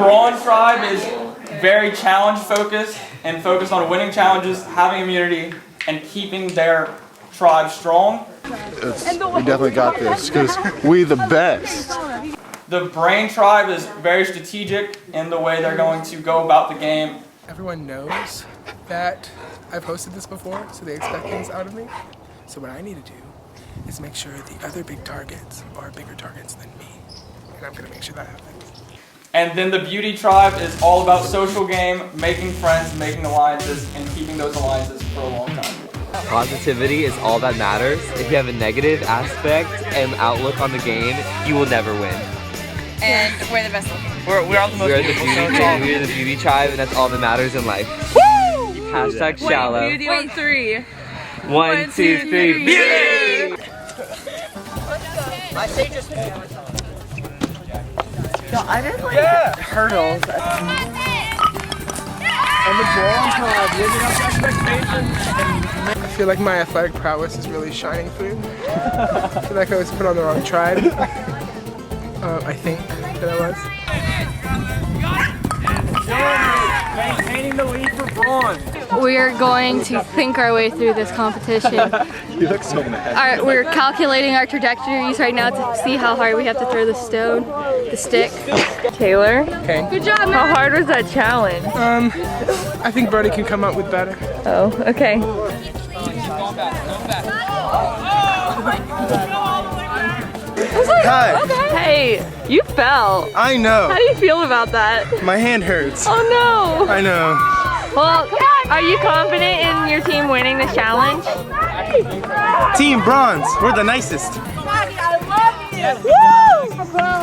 Brawn tribe is very challenge focused and focused on winning challenges, having immunity, and keeping their tribe strong. We definitely got this because we the best. The Brain tribe is very strategic in the way they're going to go about the game. Everyone knows that I've hosted this before, so they expect things out of me. So what I need to do is make sure the other big targets are bigger targets than me. And I'm gonna make sure that happens. And then the Beauty tribe is all about social game, making friends, making alliances, and keeping those alliances for a long time. Positivity is all that matters. If you have a negative aspect and outlook on the game, you will never win. And we're the best looking. We're all the most beautiful. We're the beauty tribe, and that's all that matters in life. Woo! Hashtag shallow. Wait, beauty on 3. 1, 2, 3, beauty! I say just. No, I didn't like hurdles. And the Brawn tribe living up to expectations. I feel like my athletic prowess is really shining through. I feel like I was put on the wrong tribe. I think that I was. Maintaining the lead for Brawn. We are going to think our way through this competition. You look so mad. We're calculating our trajectories right now to see how hard we have to throw the stone, the stick. Taylor, Okay. Good job, how hard was that challenge? I think Brody can come up with better. Oh, okay. Hi. Hey, you fell. I know. How do you feel about that? My hand hurts. Oh no. I know. Well, are you confident in your team winning the challenge? Team Bronze, we're the nicest.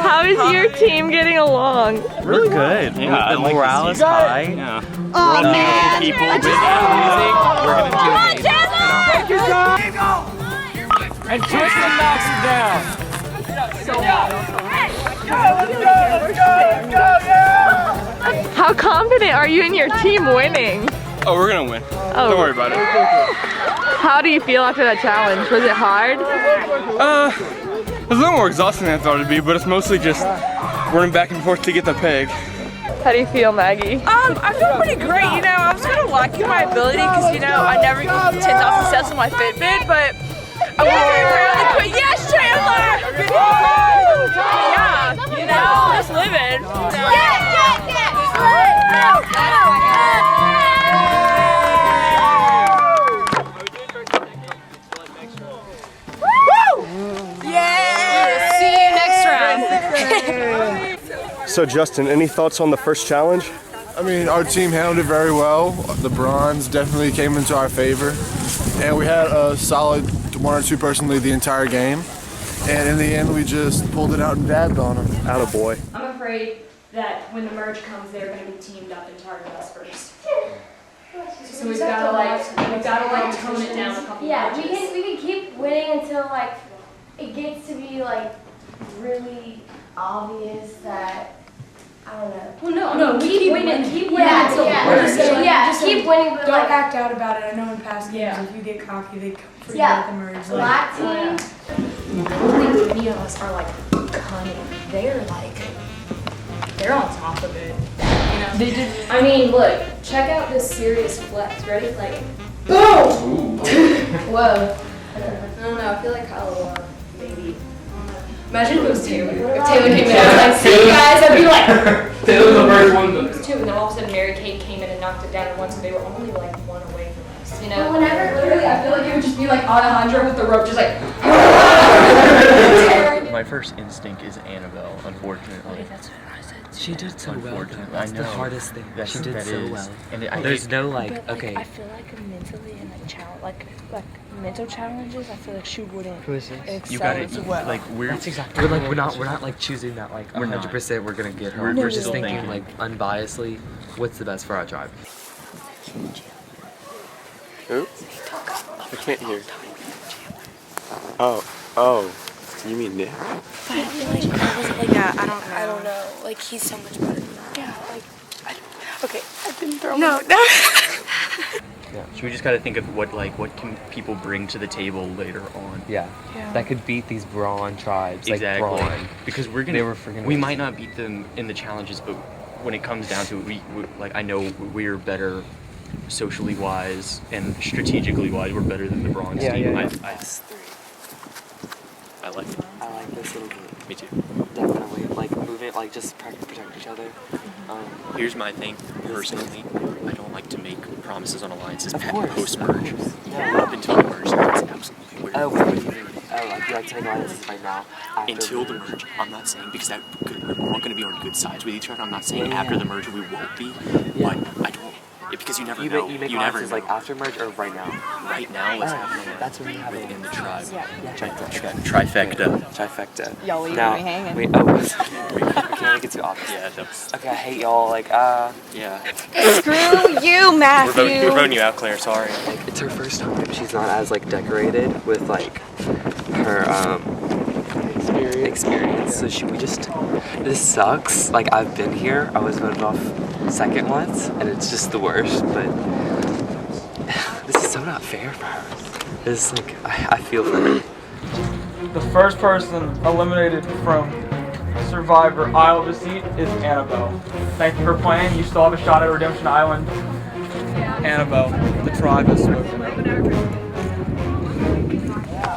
How is your team getting along? We're good. Yeah, the morale is high. Yeah. Oh man! People we're gonna do it. And Tristan knocks it down. How confident are you in your team winning? Oh, we're gonna win. Oh. Don't worry about it. How do you feel after that challenge? Was it hard? It's a little more exhausting than I thought it'd be, but it's mostly just running back and forth to get the peg. How do you feel, Maggie? I feel pretty great. You know, I was kind of lacking my ability because, you know, I never get 10,000 steps with my Fitbit, but I was very proud of the quick. Yes, Chandler! Yeah, you know, just living. See you next round. So Justin, any thoughts on the first challenge? I mean, our team handled it very well. The bronze definitely came into our favor. And we had a solid 1 or 2 person lead the entire game. And in the end, we just pulled it out and dabbed on them. Attaboy. I'm afraid that when the merge comes, they're going to be teamed up and target us first. So we've got to tone it down a couple Yeah, notches. we can keep winning until like it gets to be like really obvious that I don't know. Well, no, we keep winning. Keep winning Yeah, until yeah, keep winning, but Don't like act out about it. I know in past games, if you get cocky, they come for you Yeah. at the merge. black team. I don't think any of us are like cunning. They're on top of it. You know? They did. I mean, look, check out this serious flex. Ready? Like, boom! Whoa. I don't know. I feel like Kyle will maybe. Imagine if it was Taylor. If Taylor came in and was like, see you guys, I'd be like, Taylor's the first one. it was 2, and then all of a sudden Mary Kate came in and knocked it down at once, so they were only like 1 away from us. You know? But whenever Literally, I feel like it would just be like Alejandro with the rope, just like. My first instinct is Annabelle, unfortunately. That's what I said. She did so well. Unfortunately, That's I the know. hardest thing. She did That so is. well. And There's no like, But, okay. I feel like mentally and like mental challenges, I feel like she wouldn't Who is this? excel you gotta as well. like That's exactly. We're not like choosing that like We're not. 100% we're gonna get her. We're We're just still thinking thinking. like unbiasedly, what's the best for our tribe? Who? I can't hear. Oh, you mean Nick? But I feel like I don't know. Like he's so much better than that. Yeah, like okay, I didn't throw no. Yeah. So we just gotta think of what can people bring to the table later on. Yeah. That could beat these Brawn tribes. Exactly. Like Brawn. Because They were freaking we awesome. might not beat them in the challenges, but when it comes down to it, we like I know we're better socially wise and strategically wise. We're better than the Brawn team. I like it. I like this little group. Me too. Definitely. Like move it, like just protect each other. Here's my thing, personally. I don't like to make promises on alliances course, post-merge. Yeah. Up until the merge, that's absolutely weird. Oh, what do you mean? Oh, like you like to make alliances right now? Until the merge, I'm not saying, because we're all going to be on good sides with each other. I'm not saying after the merge we won't be, but I don't. Because you never know. You make never alliances know. like after merge or right now? Right now, let's have one. That's when we have it in the tribe. Trifecta. Y'all leaving Now, me hanging. we can't make it too obvious. Yeah, Okay, I hate y'all. Like, yeah. Screw you, Matthew. We're voting you out, Claire. Sorry. Like, it's her first time. She's not as like decorated with like her experience. So this sucks. Like I've been here. I was voted off second once, and it's just the worst. But this is so not fair for her. This like I feel for her. The first person eliminated from Survivor Isle of Deceit is Annabelle. Thank you for playing. You still have a shot at Redemption Island. Annabelle, the tribe is spoken.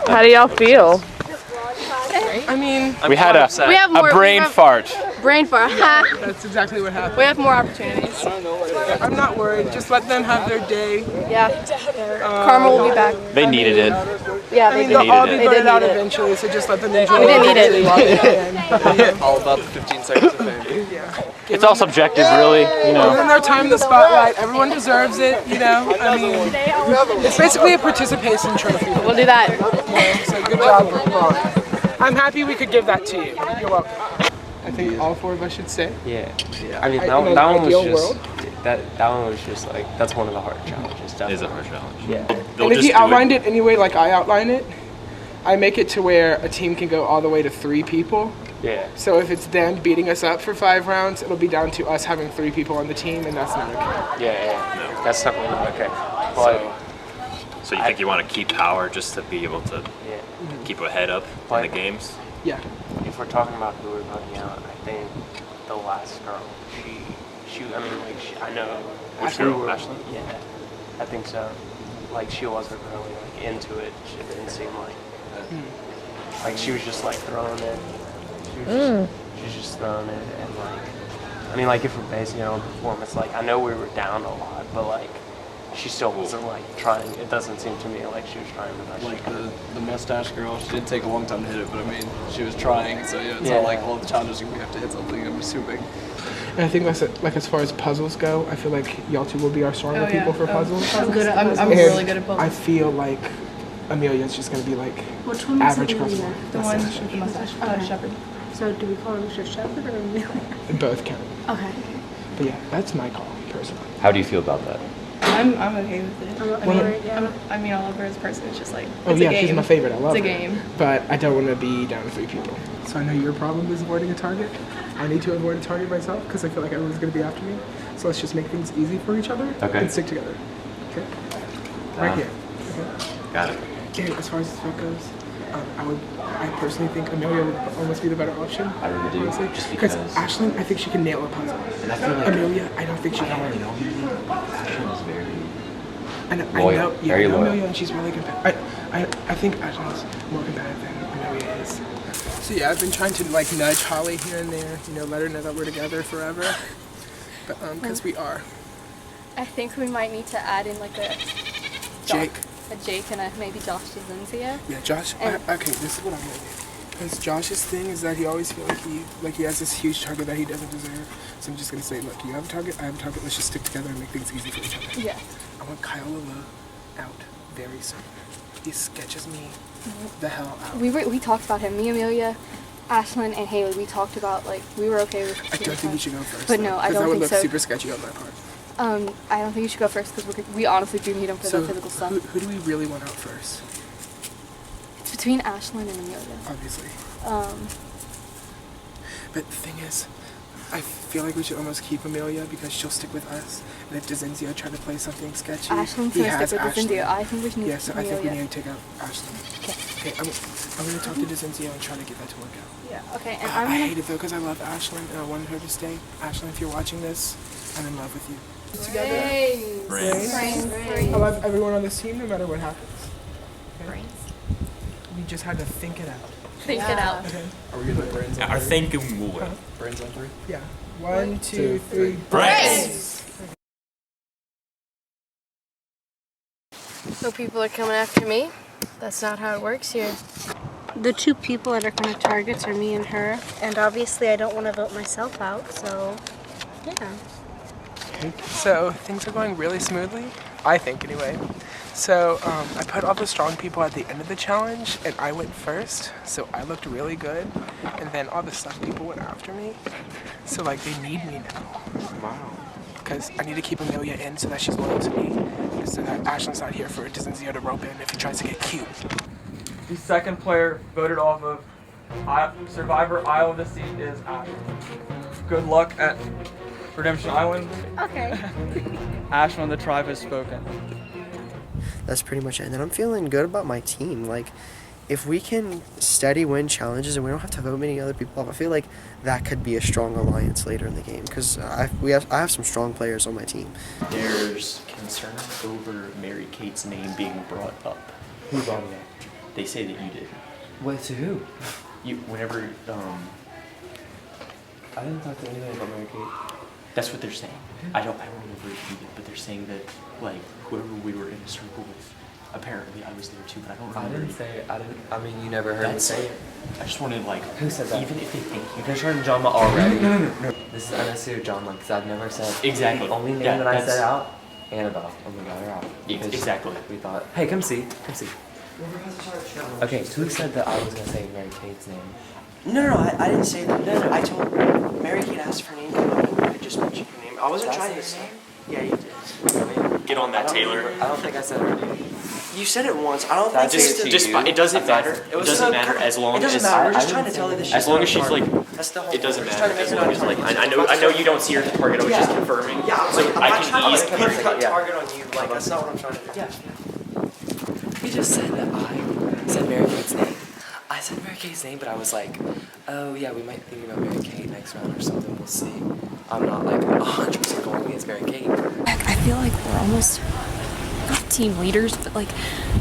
How do y'all feel? I mean, We had a brain fart. Brain fart. That's exactly what happened. We have more opportunities. I'm not worried. Just let them have their day. Yeah. Karma will be back. They needed it. Yeah, I mean, they they'll all be They did voted out need it. eventually, so just let them enjoy We didn't need it. All about the 15 seconds of fame. It's all subjective, really. You Give know. them their time in the spotlight. Everyone deserves it, you know? I mean, it's basically a participation trophy. We'll do that. So good job, Brawn. I'm happy we could give that to you. You're welcome. I think all four of us should stay. Yeah. I mean, In that an one was ideal just world. that one was just like that's one of the hard challenges. Definitely. It is a hard challenge. Yeah. And if he outlined it anyway like I outlined it, I make it to where a team can go all the way to 3 people. Yeah. So if it's them beating us up for 5 rounds, it'll be down to us having 3 people on the team, and that's not okay. Yeah. That's not really okay. But So you think you want to keep power just to be able to keep a head up in the games? Yeah. If we're talking about who we're voting out, I think the last girl, I know. Which girl? Ashlyn? Yeah. I think so. Like she wasn't really like into it. She didn't seem like she was just like throwing it. She was just throwing it, and like I mean, like if we're basing it on performance, like I know we were down a lot, but like she still wasn't like trying. It doesn't seem to me like she was trying the best. Like the mustache girl, she did take a long time to hit it, but I mean, she was trying. So yeah, it's not like all the challenges we have to hit something. I'm assuming. And I think that's like as far as puzzles go, I feel like y'all two will be our stronger people for puzzles. I'm really good at puzzles. I feel like Amelia's just gonna be like Which one average was person. the one with the mustache? Shepherd. So do we call him Mr. Shepherd or Amelia? Both count. Okay. But yeah, that's my call personally. How do you feel about that? I'm okay with it. I mean, I love her as a person. It's just like, Oh it's yeah, a game. she's my favorite. I love It's a her. game. But I don't want to be down to 3 people. So I know your problem is avoiding a target. I need to avoid a target myself because I feel like everyone's going to be after me. So let's just make things easy for each other and stick together. Okay? Right here. Okay? Got it. And as far as this vote goes, I personally think Amelia would almost be the better option. I really do. Honestly. Just because Ashlyn, I think she can nail a puzzle. And I feel like Amelia, I don't think she can. I don't really know Amelia. Ashlyn is very loyal. Very loyal. Amelia, and she's really competitive. I think Ashlyn's more competitive than Amelia is. So yeah, I've been trying to like nudge Holly here and there, you know, let her know that we're together forever. But because we are. I think we might need to add in like a Jake. A Jake and a maybe Josh Cynthia. Yeah, Josh. Okay, this is what I'm gonna do. Because Josh's thing is that he always feels like he has this huge target that he doesn't deserve. So I'm just gonna say, look, you have a target, I have a target. Let's just stick together and make things easy for each other. Yeah. I want Kyle Lula out very soon. He sketches me the hell out. We talked about him. Me, Amelia, Ashlyn, and Haley. We talked about like we were okay with. I don't think we should go first. But no, I don't think so. Because that would look super sketchy on my part. I don't think you should go first because we honestly do need him for the physical stuff. Who do we really want out first? It's between Ashlyn and Amelia. Obviously. But the thing is, I feel like we should almost keep Amelia because she'll stick with us. And if Decenzio tried to play something sketchy, Ashlyn's he gonna has stick with Ashlyn. Decenzio. I think we should need Yeah, so I think we Amelia. need to take out Ashlyn. Okay. Okay, I'm gonna talk to Deceit and try to get that to work out. Yeah. Okay. And I hate it though because I love Ashlyn and I wanted her to stay. Ashlyn, if you're watching this, I'm in love with you. Together. I love everyone on this team, no matter what happens. Okay? We just had to think it out. Think it out. Okay. Are we gonna put brains on Our three? thinking will win. Brains on three? Yeah. 1, 2, 3. Brains! So people are coming after me? That's not how it works here. The two people that are kind of targets are me and her, and obviously I don't want to vote myself out, so yeah. So things are going really smoothly, I think anyway. So I put all the strong people at the end of the challenge and I went first, so I looked really good. And then all the stuff people went after me. So like they need me now. Wow. Because I need to keep Amelia in so that she's loyal to me. So that Ashlyn's not here for Deceit to rope in if he tries to get cute. The second player voted off of Survivor Isle of Deceit is Ashlyn. Good luck at Redemption Island. Okay. Ashlyn, the tribe has spoken. That's pretty much it. And then I'm feeling good about my team. Like, if we can steady win challenges and we don't have to vote many other people off, I feel like that could be a strong alliance later in the game. Because I have some strong players on my team. There's concern over Mary Kate's name being brought up. Who brought it up? They say that you did. Wait, to who? You, whenever, I didn't talk to anybody about Mary Kate. That's what they're saying. I don't remember if you did, but they're saying that, like, whoever we were in a circle with, apparently I was there too, but I don't remember. I mean, you never heard me say it. I just wanted, like, who said that? Even if they think you They're starting drama already. No. This is unnecessary drama because I've never said. Exactly. The only name Yeah, that I that's- said out, Annabelle. Oh my god, her out. Because Exactly. We thought, hey, come see. Okay, so who said that I was gonna say Mary Kate's name? No, I didn't say that. No, I told Mary Kate asked for her name come up and I just mentioned her name. I wasn't Did I trying say to her say. Yeah, you did. Get on that, Taylor. I don't think I said her name. You said it once. I don't That's think Just, it doesn't matter. It doesn't matter as long as. It doesn't matter. We're just trying to tell her that she's As long as not she's a like, target. That's the whole it doesn't point. matter. As long as like, I know you don't see her as a target. I was just confirming. Yeah, so I'm I not can trying easily. to put a target on you. Like that's not what I'm trying to do. Yeah. He just said that I said Mary Kate's name. I said Mary Kate's name, but I was like, oh yeah, we might think about Mary Kate next round or something. We'll see. I'm not like 100% going against Mary Kate. I feel like we're almost not team leaders, but like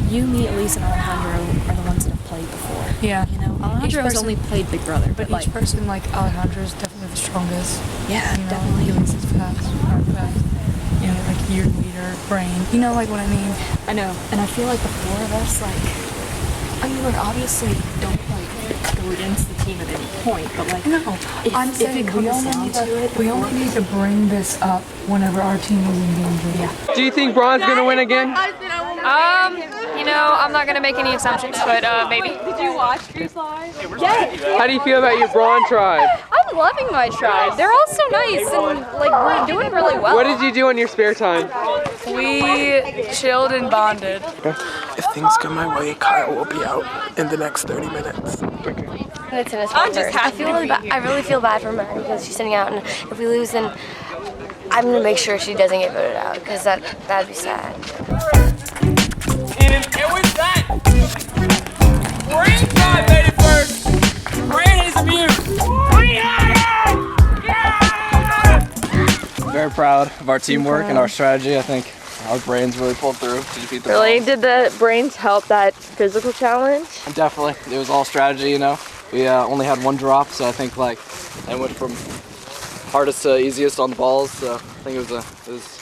you, me, Elise, and Alejandro are the ones that have played before. Yeah. You know, Alejandro has only played Big Brother, but like each person, like Alejandro, is definitely the strongest. Yeah, you know, definitely. Elise is fast, hard fast. You know, like your leader, Brawn. You know, like what I mean. I know, and I feel like the four of us, like, I mean, like obviously don't like go against the team at any point, but like, No, if, I'm if saying it comes down to it, we only need to bring this up whenever our team is in danger. Yeah. Do you think Brawn's gonna win again? You know, I'm not gonna make any assumptions, but maybe. Did you watch Grease Live? Yes. How do you feel about your Brawn tribe? I'm loving my tribe. They're all so nice and like we're doing really well. What did you do in your spare time? We chilled and bonded. If things go my way, Kyle will be out in the next 30 minutes. I'm just happy. I really feel bad for Mary because she's sitting out, and if we lose, then I'm gonna make sure she doesn't get voted out because that'd be sad. And with that, Brawn tribe made it first. Brawn is abused. Very proud of our teamwork and our strategy. I think our brains really pulled through to defeat the Really? Brawn. Did the brains help that physical challenge? Definitely. It was all strategy, you know. We only had one drop, so I think like I went from hardest to easiest on the balls. So I think it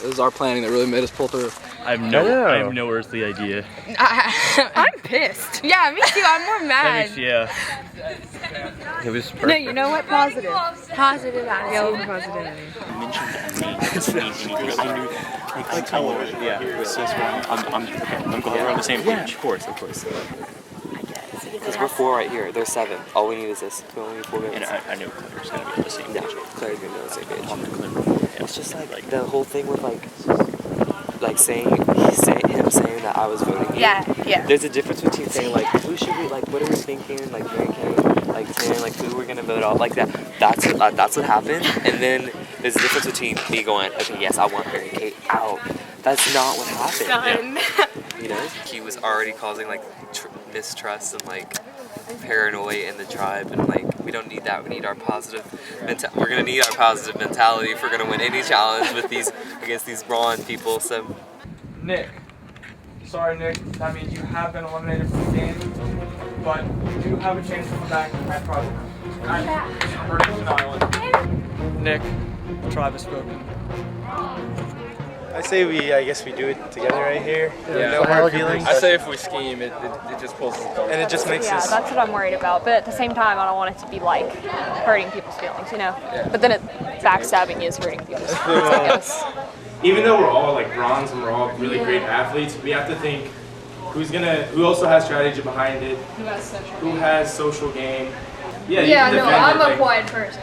was our planning that really made us pull through. I have no earthly idea. I'm pissed. Yeah, me too. I'm more mad. It was perfect. No, you know what? Positive. Positive attitude. Positivity. You mentioned I knew that. Like, I knew it. Yeah. So I'm glad we're on the same page. Yeah, of course. Because we're 4 right here. There's 7. All we need is this. We only need 4 votes. And I know Claire's gonna be on the same page. Yeah, Claire's gonna be on the same page. Talk to Claire. It's just like the whole thing with like saying that I was voting. Yeah. There's a difference between saying like who should we like, what are we thinking, like Mary Kate, like saying like who we're gonna vote off, like that. That's what happened. And then there's a difference between me going, okay, yes, I want Mary Kate out. That's not what happened. Done. You know, he was already causing like mistrust and like paranoid in the tribe, and like we don't need that. We need our positive we're gonna need our positive mentality if we're gonna win any challenge with these against these Brawn people. So Nick. Sorry, Nick. That means you have been eliminated from the game, but you do have a chance to come back at Redemption Island. Nick, the tribe has spoken. I say I guess we do it together right here. Yeah. No hard feelings. I say if we scheme, it just pulls us apart. And it just makes us... Yeah, that's what I'm worried about. But at the same time, I don't want it to be like hurting people's feelings, you know? Yeah. But then backstabbing is hurting people's feelings, I guess. Even though we're all like bronze and we're all really great athletes, we have to think who also has strategy behind it, who has social game. Yeah, yeah, you can no, defend I'm it, a like, quiet person.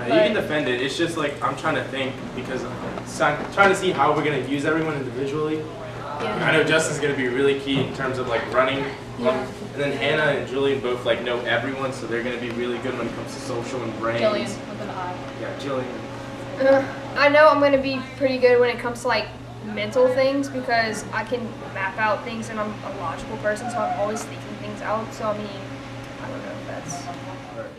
you can defend it. It's just like I'm trying to think because I'm trying to see how we're gonna use everyone individually. Yeah. I know Justin's gonna be really key in terms of like running. Yeah. And then Hannah and Julian both like know everyone, so they're gonna be really good when it comes to social and brains. Jillian with an I. Yeah, Jillian. I know I'm going to be pretty good when it comes to like mental things because I can map out things and I'm a logical person, so I'm always thinking things out. So I mean, I don't know if that's...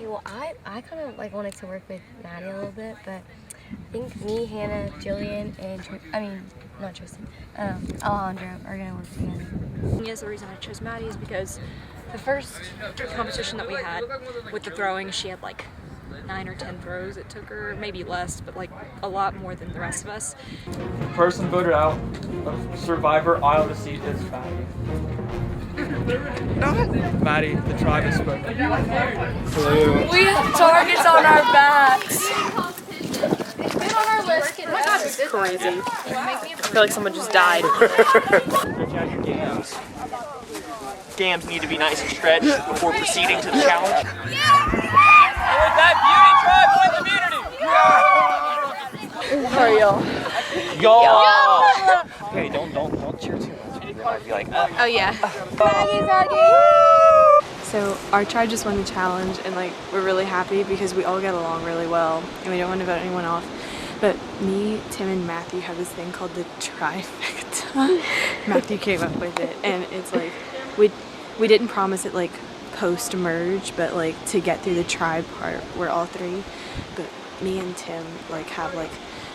Well, I kind of like wanted to work with Maddie a little bit, but I think me, Hannah, Jillian, and not Tristan, Alejandro are gonna work together. Yes, the reason I chose Maddie is because the first competition that we had with the throwing, she had like 9 or 10 throws. It took her, maybe less, but like a lot more than the rest of us. The person voted out of Survivor Isle of Deceit is Maddie. Maddie, the tribe has spoken. We have targets on our backs. on our list. Oh my god, this is crazy. I feel like someone just died. Gams need to be nice and stretched before proceeding to the challenge. With that beauty tribe, win the immunity! Hurry y'all. Y'all! Okay, don't cheer too much. I'd be like, oh yeah. So our tribe just won the challenge, and like we're really happy because we all get along really well, and we don't want to vote anyone off. But me, Tim, and Matthew have this thing called the trifecta. Matthew came up with it, and it's like we didn't promise it like post merge, but like to get through the tribe part, we're all three. But me and Tim like have like,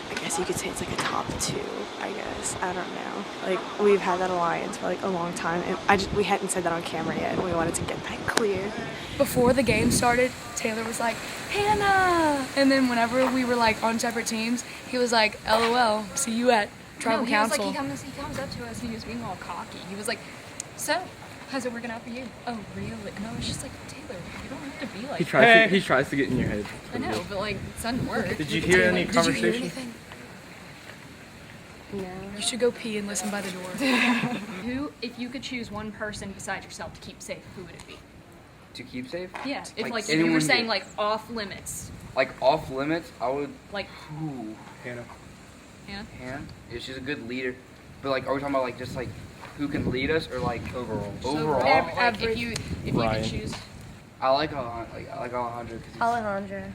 I guess you could say it's like a top 2, I guess. I don't know. Like we've had that alliance for like a long time, and we hadn't said that on camera yet, and we wanted to get that clear. Before the game started, Taylor was like, Hannah! And then whenever we were like on separate teams, he was like, LOL, see you at tribal council. He comes up to us and he was being all cocky. He was like, so, how's it working out for you? Oh, really? And I was just like, Taylor, you don't have to be like He tries to get in your head. I know, but like, it doesn't work. Did you hear any conversation? Did you hear anything? No. You should go pee and listen by the door. Who, if you could choose one person besides yourself to keep safe, who would it be? To keep safe? Yeah, if Like if you were anyone saying good. like off limits. Like off limits, I would Like Hannah. Yeah. Hannah? Yeah, she's a good leader. But like, are we talking about like just like who can lead us or like overall? Overall, like, if you could choose. I like Alejandro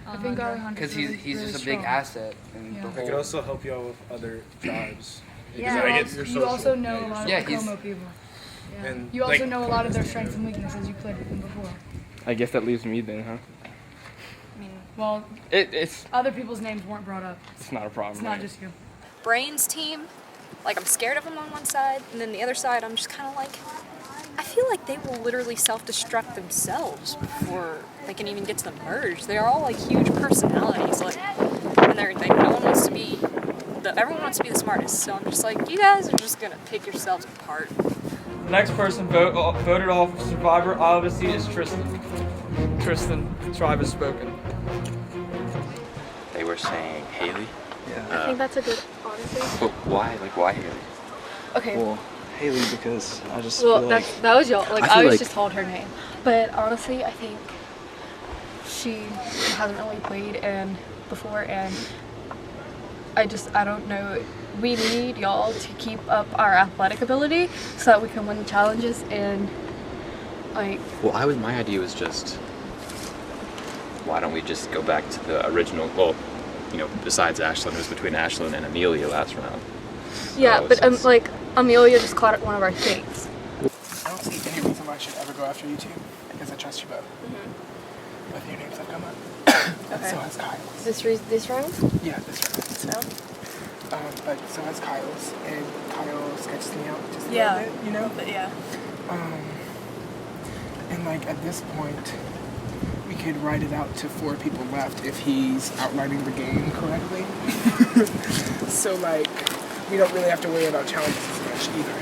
I think Alejandro. because he's just a big asset in the I whole. could also help you out with other tribes. Yeah, you also know a lot of the Como people. Yeah. And You also like, know a lot of their strengths and weaknesses. You played with them before. I guess that leaves me then, huh? I mean, well, It's other people's names weren't brought up. it's not a problem. It's not just you. Brain's team, like I'm scared of them on one side, and then the other side I'm just kind of like, I feel like they will literally self-destruct themselves before they can even get to the merge. They are all like huge personalities, like, and no one wants to be, everyone wants to be the smartest. So I'm just like, you guys are just gonna pick yourselves apart. The next person voted off of Survivor Isle of Deceit is Tristan. Tristan, the tribe has spoken. They were saying Haley. I think that's a good answer. But why? Like, why Haley? Okay. Well, Haley, because I just Well, feel like that was y'all. Like, I I feel was like- just told her name. But honestly, I think she hasn't really played before, and I don't know. We need y'all to keep up our athletic ability so that we can win the challenges and like. Well, my idea was just, why don't we just go back to the original? Well, you know, besides Ashlyn, it was between Ashlyn and Amelia last round. Yeah, So but since- like Amelia just caught one of our things. I don't see anyone somebody I should ever go after you two because I trust you both. Both of your names have come up. Okay. So has Kyle's. This round? Yeah, this round. But so has Kyle's, and Kyle sketches me out just a little bit, you know? But yeah. And like at this point, we could write it out to 4 people left if he's outlining the game correctly. So like, we don't really have to worry about challenges as much either.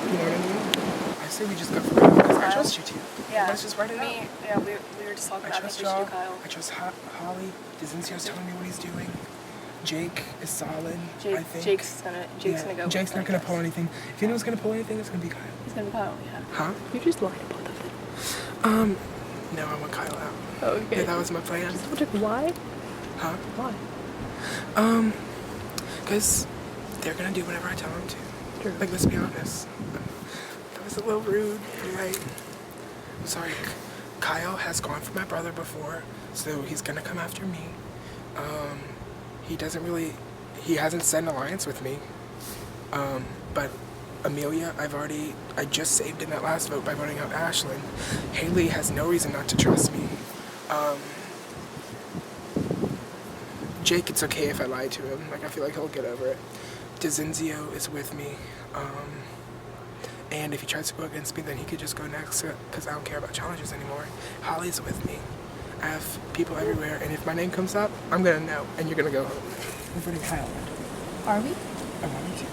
You know what I mean? I say we just go for Kyle because I trust you two. Yeah. Let's just write it out. Yeah, we were just talking about I think we should do Kyle. I trust Holly. Dezincio's telling me what he's doing. Jake is solid, I think. Jake's gonna go. Jake's not gonna pull anything. If anyone's gonna pull anything, it's gonna be Kyle. He's gonna be Kyle, yeah. Huh? You just lied about that. No, I want Kyle out. Oh, okay. Yeah, that was my plan. Why? Huh? Why? Because they're gonna do whatever I tell them to. Sure. Like, let's be honest. That was a little rude. Like, I'm sorry. Kyle has gone for my brother before, so he's gonna come after me. He hasn't set an alliance with me. But Amelia, I just saved in that last vote by voting out Ashlyn. Haley has no reason not to trust me. Jake, it's okay if I lie to him. Like, I feel like he'll get over it. Dezincio is with me. And if he tries to go against me, then he could just go next, because I don't care about challenges anymore. Holly's with me. I have people everywhere, and if my name comes up, I'm gonna know, and you're gonna go home. We're voting Kyle. Are we? I wanted to.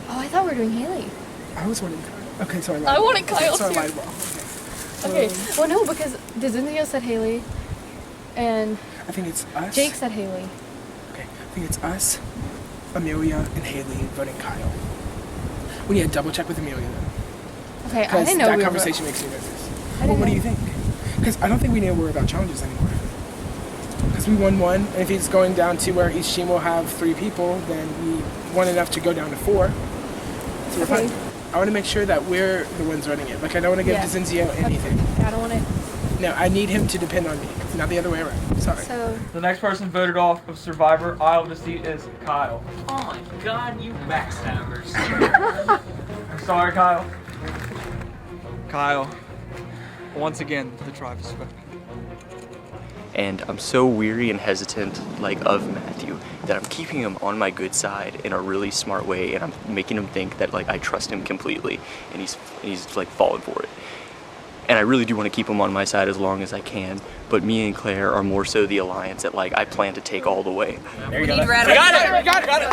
Oh, I thought we were doing Haley. I was voting Kyle. Okay, so I lied. I wanted Kyle So I too. lied wrong. Okay. Well, no, because Dezincio said Haley, and I think it's us. Jake said Haley. Okay, I think it's us, Amelia, and Haley voting Kyle. We need to double check with Amelia then. Okay, I Because didn't know that we were. conversation makes me nervous. I Well, didn't what do know. you think? Because I don't think we need to worry about challenges anymore. Because we won one, and if he's going down to where each team will have 3 people, then we won enough to go down to 4. So we're fine. I want to make sure that we're the ones running it. Like, I don't want to give Dezincio anything. I don't want to. No, I need him to depend on me, not the other way around. Sorry. So The next person voted off of Survivor Isle of Deceit is Kyle. Oh my god, you backstabbers. I'm sorry, Kyle. Kyle, once again, the tribe is spoken. And I'm so weary and hesitant, like, of Matthew, that I'm keeping him on my good side in a really smart way, and I'm making him think that, like, I trust him completely, and he's like falling for it. And I really do want to keep him on my side as long as I can, but me and Claire are more so the alliance that, like, I plan to take all the way. There you go. Got it! Got it!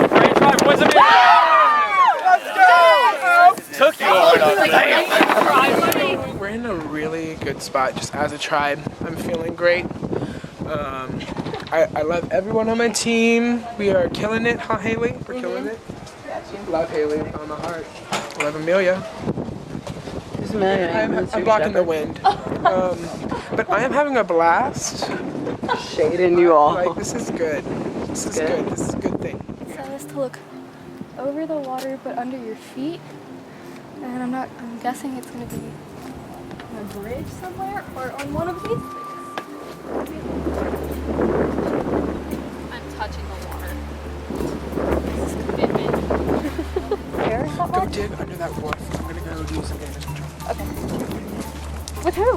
Great tribe wins a meeting. Let's go! Took you over We're in a really good spot just as a tribe. I'm feeling great. I love everyone on my team. We are killing it, huh, Haley? We're killing it. Love Haley on my heart. Love Amelia. I'm blocking the wind. But I am having a blast. Shading you all. Like, this is good. This is good. This is a good thing. So it's to look over the water but under your feet. And I'm guessing it's gonna be on a bridge somewhere or on one of these things. I'm touching the water. This is commitment. Go dig under that wharf. I'm gonna go do some damage control. Okay. With who?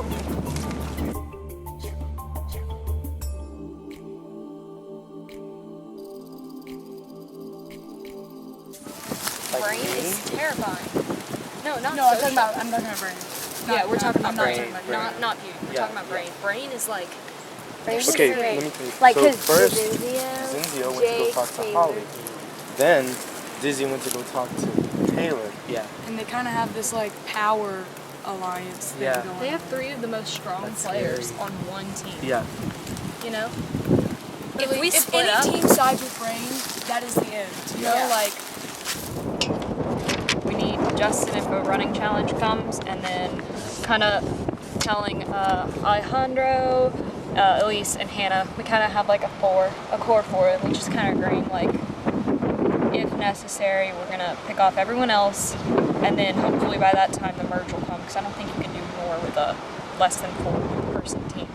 Brain is terrifying. No, not No, I'm talking about Brain. Yeah, we're talking about Brain. Brain. Not you. We're talking about Brain. Brain is like. Okay, let me tell you. Like so his first, Dezincio, went to go talk to Holly. Then, Dizzy went to go talk to Taylor. Yeah. And they kind of have this like power alliance thing going. They have 3 of the most strong players on one team. Yeah. You know? If we if split any up, team sides with Brain, that is the end. You know, like we need Justin if a running challenge comes, and then kind of telling Alejandro, Elise, and Hannah, we kind of have like a core 4, and we just kind of agreeing like, if necessary, we're gonna pick off everyone else, and then hopefully by that time the merge will come, because I don't think you can do more with a less than 4-person team.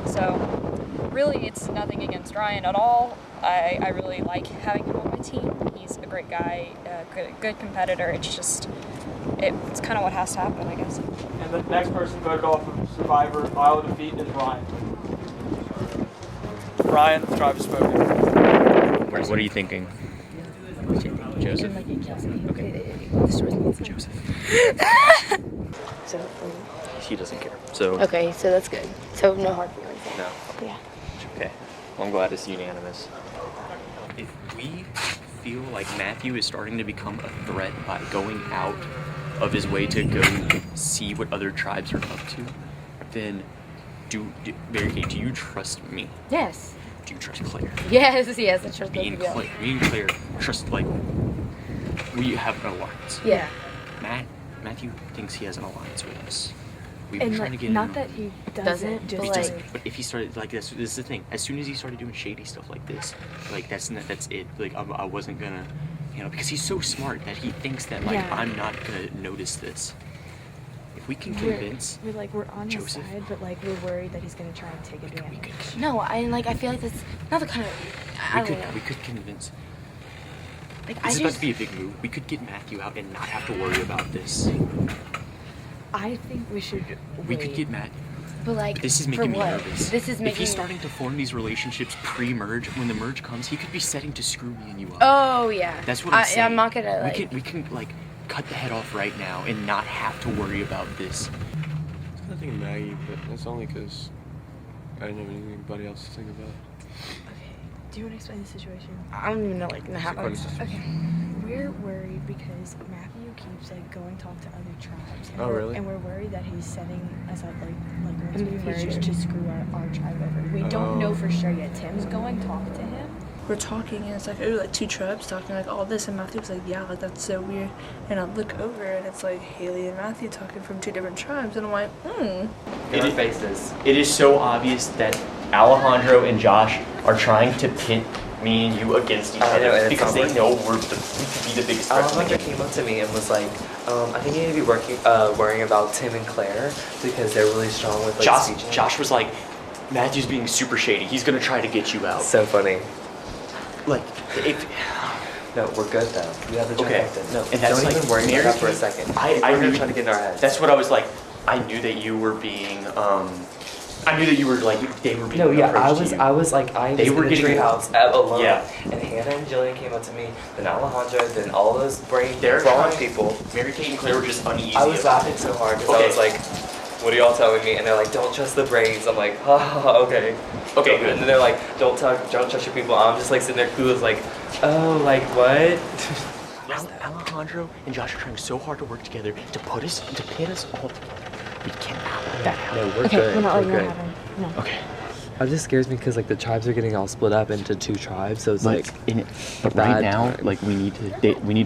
So really, it's nothing against Ryan at all. I really like having him on my team. He's a great guy, good competitor. It's just it's kind of what has to happen, I guess. And the next person voted off of Survivor Isle of Defeat is Ryan. Ryan, the tribe has spoken. What are you thinking? Joseph? Okay. Joseph. So, He doesn't care. So. okay, so that's good. So no hard feelings. No. Yeah. Okay. Well, I'm glad it's unanimous. If we feel like Matthew is starting to become a threat by going out of his way to go see what other tribes are up to, then Mary Kate, do you trust me? Yes. Do you trust Claire? Yes, I trust Me and Claire trust, like, we have an alliance. Yeah. Matthew thinks he has an alliance with us. We've And been trying like, to get not him. that he Doesn't, just but, like, like- But if he started like this is the thing. As soon as he started doing shady stuff like this, like that's it. Like I wasn't gonna, because he's so smart that he thinks that like Yeah. I'm not gonna notice this. If we can convince we're on his Joseph. side, but like we're worried that he's gonna try and take advantage. No, I feel like that's not the kind of. I don't know. we could convince. Like, This is about to be a big move. We could get Matthew out and not have to worry about this. I think we should. We could get Matt. But like, But this is for making me what? nervous. This is If making. he's starting to form these relationships pre-merge, when the merge comes, he could be setting to screw me and you up. Oh yeah. That's what I'm saying. I'm not gonna like. We can like cut the head off right now and not have to worry about this. It's nothing of Maggie, but it's only because I didn't have anybody else to think about. Do you want to explain the situation? I don't even know like how. Okay. We're worried because Matthew keeps like going talk to other tribes. And Oh, really? And we're worried that he's setting us up like once In we the merge future. to screw our tribe over. We don't know for sure yet. Tim's going talk to him. We're talking and it's like, oh, like two tribes talking like all this, and Matthew was like, yeah, like that's so weird. And I look over and it's like Haley and Matthew talking from two different tribes, and I'm like, It is so obvious that Alejandro and Josh are trying to pit me and you against each I know, and other it's because not they know we could be the biggest threat to the Alejandro game. came up to me and was like, I think you need to be worrying about Tim and Claire because they're really strong with like speech. Josh was like, Matthew's being super shady. He's gonna try to get you out. So funny. Like, if No, we're good though. We have the okay, trifecta. no, and that's don't like even worry Mary about that for a Kate- second. I We're knew gonna try to get in our heads. That's what I was like. I knew that you were being. I knew that you were like they were being. No, yeah, approached to you. I was like, They was were in the getting treehouse alone. Yeah. And Hannah and Jillian came up to me, then Alejandro, then all those Brawn trying- people. Mary Kate and Claire were just uneasy. I was laughing so hard because I was like, what are y'all telling me? And they're like, don't trust the brains. I'm like, okay. Okay, good. And then they're like, don't trust your people. I'm just like sitting there clueless, like, oh, like what? Alejandro and Josh are trying so hard to work together to pit us all. We cannot let that happen. No, we're good. We're good. No. Okay. It just scares me because like the tribes are getting all split up into two tribes, so it's But right bad now, time. like we need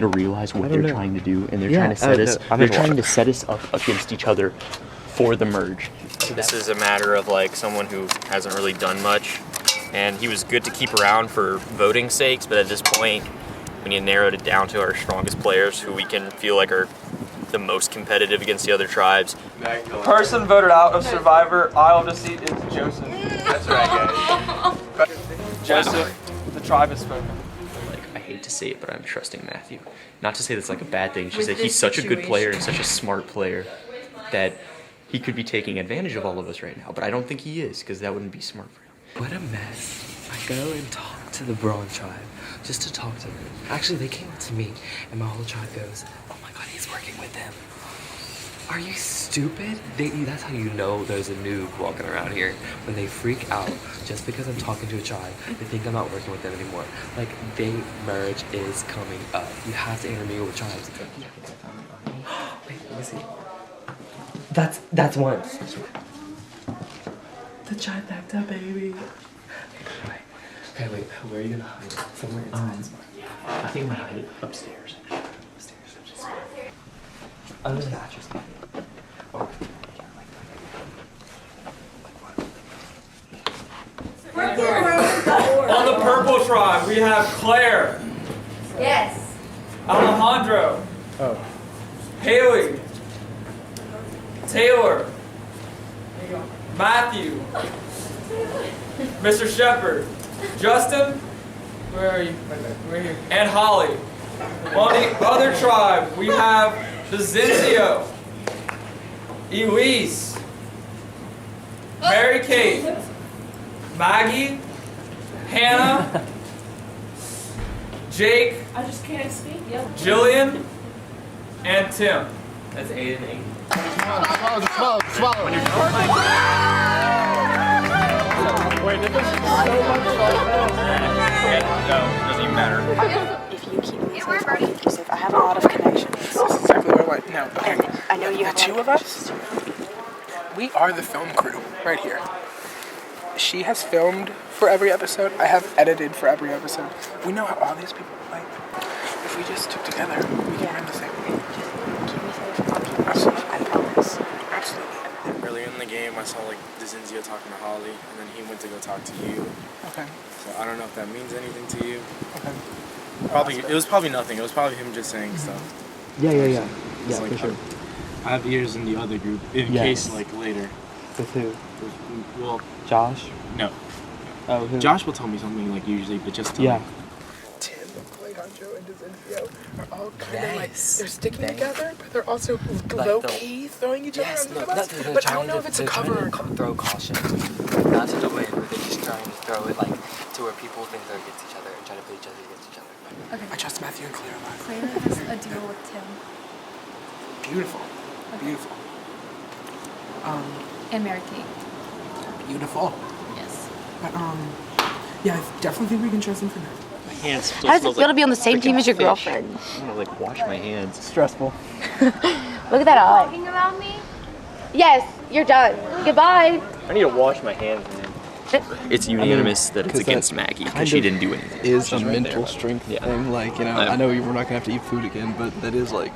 to realize what I they're don't know. trying to do, and they're Yeah, trying to set no, us. I'm They're in trying water. to set us up against each other for the merge. This is a matter of like someone who hasn't really done much, and he was good to keep around for voting sakes, but at this point we need to narrow it down to our strongest players who we can feel like are the most competitive against the other tribes. The person voted out of Survivor Isle of Deceit is Joseph. That's right, guys. Joseph, the tribe has spoken. Like, I hate to say it, but I'm trusting Matthew. Not to say that's like a bad thing. It's just With that he's this such a good situation. player and such a smart player that he could be taking advantage of all of us right now. But I don't think he is, because that wouldn't be smart for him. What a mess. I go and talk to the Brawn tribe just to talk to them. Actually, they came up to me and my whole tribe goes, oh my god, he's working with them. Are you stupid? That's how you know there's a noob walking around here. When they freak out just because I'm talking to a tribe, they think I'm not working with them anymore. Like, merge is coming up. You have to intermingle with tribes. Wait, let me see. That's one. The trifecta, baby. Okay, wait. Where are you gonna hide it? Somewhere inside. I think I'm gonna hide it upstairs. Under the mattress. On the purple tribe, we have Claire, Yes. Alejandro, Haley, Taylor, Matthew, Mr. Shepherd, Justin, where are you? Right here. And Holly. On the other tribe, we have Vizincio, Elise, Mary Kate, Maggie, Hannah, Jake, I just can't speak. Yeah. Jillian, and Tim. That's 8 and 8. Swallow. Wait, this is so much No, doesn't even matter. If you keep me inclusive, I have a lot of connections. That's exactly what I want. No, okay. I know you The two of us, we are the film crew right here. She has filmed for every episode. I have edited for every episode. We know how all these people like. If we just took together, we can run the same thing. Absolutely. I promise. Absolutely. Earlier in the game, I saw like Dezinzio talking to Holly, and then he went to go talk to you. Okay. So I don't know if that means anything to you. Okay. Probably, it was probably nothing. It was probably him just saying stuff. Yeah, It's like, for sure. I have ears in the other group in Yes. case like later. With who? Well, Josh? no. Oh, who? Josh will tell me something like usually, but just tell me. Tim, Alejandro, and Dezinzio are all kind of like, they're sticking together, but they're also low-key throwing each other under the bus. But I don't know if it's a cover. Throw caution. Not to the way where they're just trying to throw it like to where people think they're against each other and try to put each other against each other. Okay. I trust Matthew and Claire a lot. Claire has a deal with Tim. Beautiful. Beautiful. And Mary Kate. Beautiful. Yes. But yeah, I definitely think we can trust him for now. My hands still How does it smells feel to like be on the same team as your fish. girlfriend? I want to like wash my hands. Stressful. Look at that eye. Talking about me? Yes, you're done. Goodbye. I need to wash my hands, man. It's unanimous that it's against Maggie because she didn't do anything. Is She's a right mental there. strength Yeah. thing. Like, you know, Yeah. I know we're not gonna have to eat food again, but that is like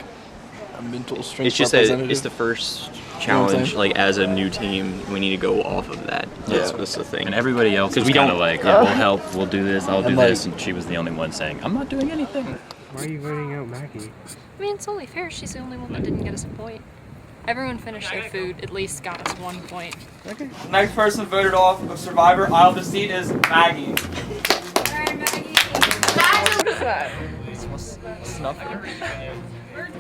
a mental strength. It's just that representative. it's the first You know what I'm challenge. saying? Like as a new team, we need to go off of that. That's the thing. And everybody else because was we kind don't of like, yeah, we'll help, we'll do this, I'll do And, like- this, and she was the only one saying, I'm not doing anything. Why are you voting out Maggie? I mean, it's only fair. She's the only one that didn't get us a point. Everyone finished their food, at least got us 1 point. Okay. The next person voted off of Survivor Isle of Deceit is Maggie. What is that? Snuffer.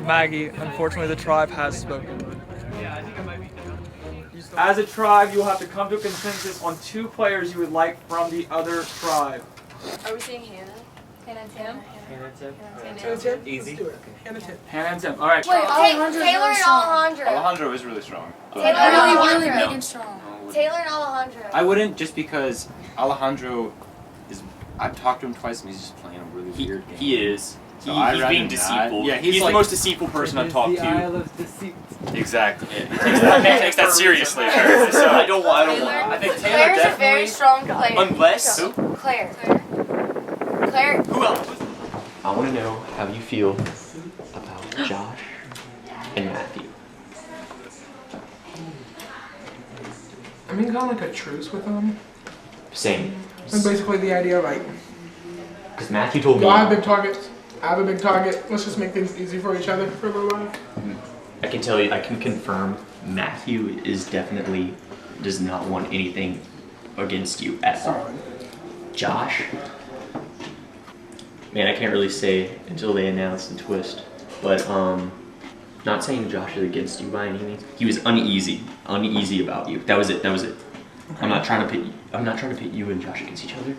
Maggie, unfortunately the tribe has spoken. As a tribe, you will have to come to a consensus on 2 players you would like from the other tribe. Are we seeing Hannah? Hannah and Tim? Hannah and Tim? Easy. Hannah and Tim. Hannah and Tim. All right. Wait, Taylor and Alejandro. Alejandro is really strong. Taylor and Alejandro. No. Big and strong. Taylor and Alejandro. I wouldn't, just because Alejandro is. I've talked to him twice and he's just playing a really weird game. He is. So I'd He's rather being not. deceitful. Yeah, he's like, the most deceitful person I've talked to. of Deceit. Exactly. He takes that seriously. So I don't want. I think Taylor Claire's a definitely. very strong player. Unless. Claire. Claire. Who else? I want to know how you feel about Josh and Matthew. I mean, kind of like a truce with them. Same. And basically the idea like, Because Matthew told me. y'all have big targets, I have a big target, let's just make things easy for each other for a little while. I can tell you, I can confirm Matthew is definitely does not want anything against you at all. Josh, man, I can't really say until they announce the twist, but not saying Josh is against you by any means. He was uneasy about you. That was it. I'm not trying to pit you and Josh against each other.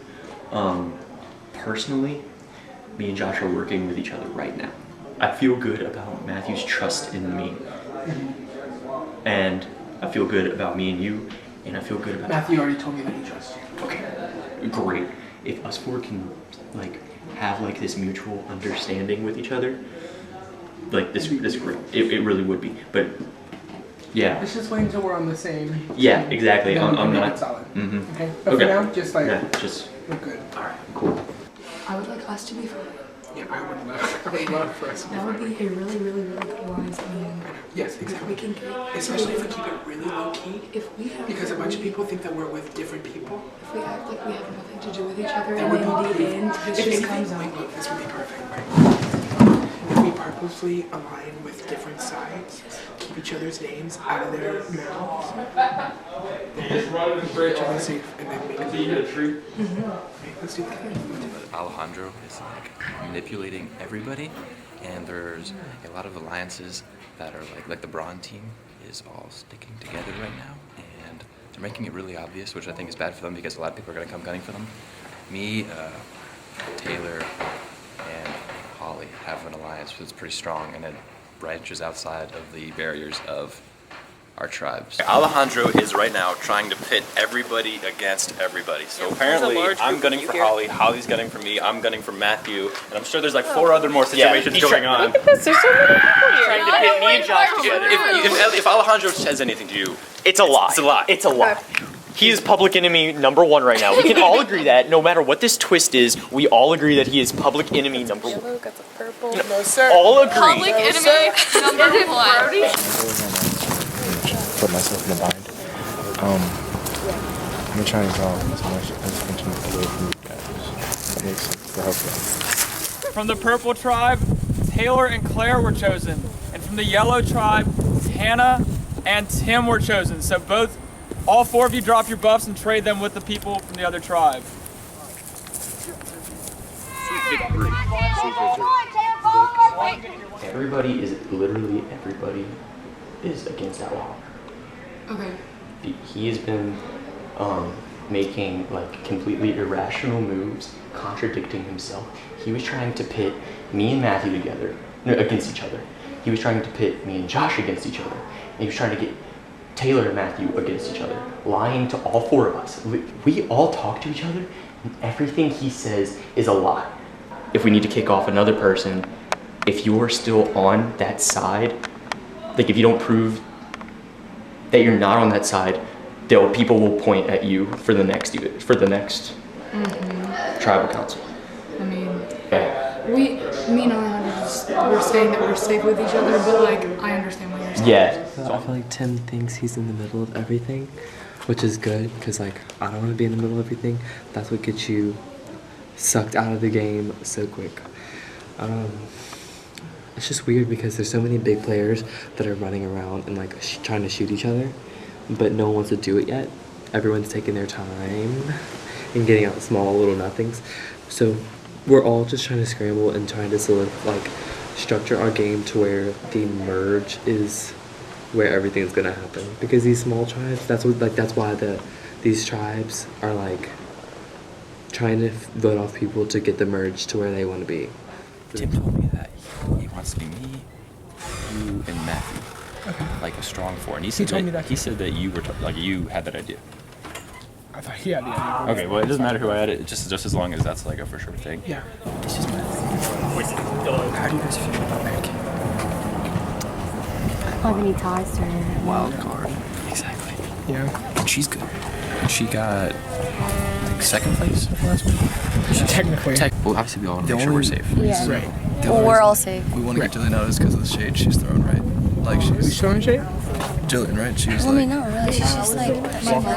Personally, me and Josh are working with each other right now. I feel good about Matthew's trust in me. And I feel good about me and you, and I feel good about Matthew already told me that he trusts you. Okay, great. If us four can like have like this mutual understanding with each other, like this great. It really would be. But yeah. Let's just wait until we're on the same. Yeah, exactly. Then we I'm can make not. it solid. Mm-hmm. Okay. But Okay. for now, just like Yeah, just. we're good. All right. Cool. I would like us to be friends. Yeah, I would love for us to be That would friends. be a really, really, really good alliance. And Yes, exactly. we can get, Especially if we keep it really low key. if we have, Because a bunch of people think that we're with different people. if we act like we have nothing to do with each other, That and would then be in the end, this if just anything, comes out. wait, look, this would be perfect, right? If we purposely align with different sides, keep each other's names out of their mouths, then keep each other safe, and then make it tree. Okay, let's do that. Alejandro is like manipulating everybody, and there's a lot of alliances that are like the Brawn team is all sticking together right now, and they're making it really obvious, which I think is bad for them because a lot of people are going to come gunning for them. Me, Taylor, and Holly have an alliance that's pretty strong, and it branches outside of the barriers of our tribes. Alejandro is right now trying to pit everybody against everybody. So apparently I'm gunning for Holly, Holly's gunning for me, I'm gunning for Matthew, and I'm sure there's like 4 other more situations going on. There's so many people here. Trying to pit me and Josh together. If Alejandro says anything to you, it's a lie. It's a lie. It's a lie. He is public enemy #1 right now. We can all agree that, no matter what this twist is, we all agree that he is public enemy #1. Yellow got the purple. No, sir. All agree. Public enemy #1. Put myself in a bind. I'm gonna try and draw as much attention away from you guys. That makes sense to help them. From the purple tribe, Taylor and Claire were chosen. And from the yellow tribe, Hannah and Tim were chosen. So all 4 of you drop your buffs and trade them with the people from the other tribe. Everybody is against Alejandro. Okay. He has been making like completely irrational moves, contradicting himself. He was trying to pit me and Matthew against each other. He was trying to pit me and Josh against each other. And he was trying to get Taylor and Matthew against each other, lying to all 4 of us. We all talk to each other, and everything he says is a lie. If we need to kick off another person, if you're still on that side, like if you don't prove that you're not on that side, people will point at you for the next tribal council. I mean, Yeah. me and Alejandro we're saying that we're safe with each other, but like I understand what you're saying. Yeah. So I feel like Tim thinks he's in the middle of everything, which is good because like I don't want to be in the middle of everything. That's what gets you sucked out of the game so quick. It's just weird because there's so many big players that are running around and like trying to shoot each other, but no one wants to do it yet. Everyone's taking their time and getting out small little nothings. So we're all just trying to scramble and trying to structure our game to where the merge is where everything's gonna happen. Because these small tribes, that's why these tribes are like trying to vote off people to get the merge to where they want to be. Tim told me that he wants to be me, you, and Matthew. Okay. Like a strong 4. And he said that you were you had that idea. I thought he had the idea. Okay, well it doesn't matter who I had it, just as long as that's like a for sure thing. Yeah. It's just my thing. How do you guys feel about Mary Kate? I don't have any ties to her. Wild card. Exactly. Yeah. And she's good. And she got like 2nd place last week. Technically. Well, obviously we all want to make sure we're safe. Yeah. Right. Well, we're all safe. We want to get Jillian out because of the shade she's throwing, right? Like Who's throwing shade? Jillian, right? She's Well, I mean, not really. She's just like,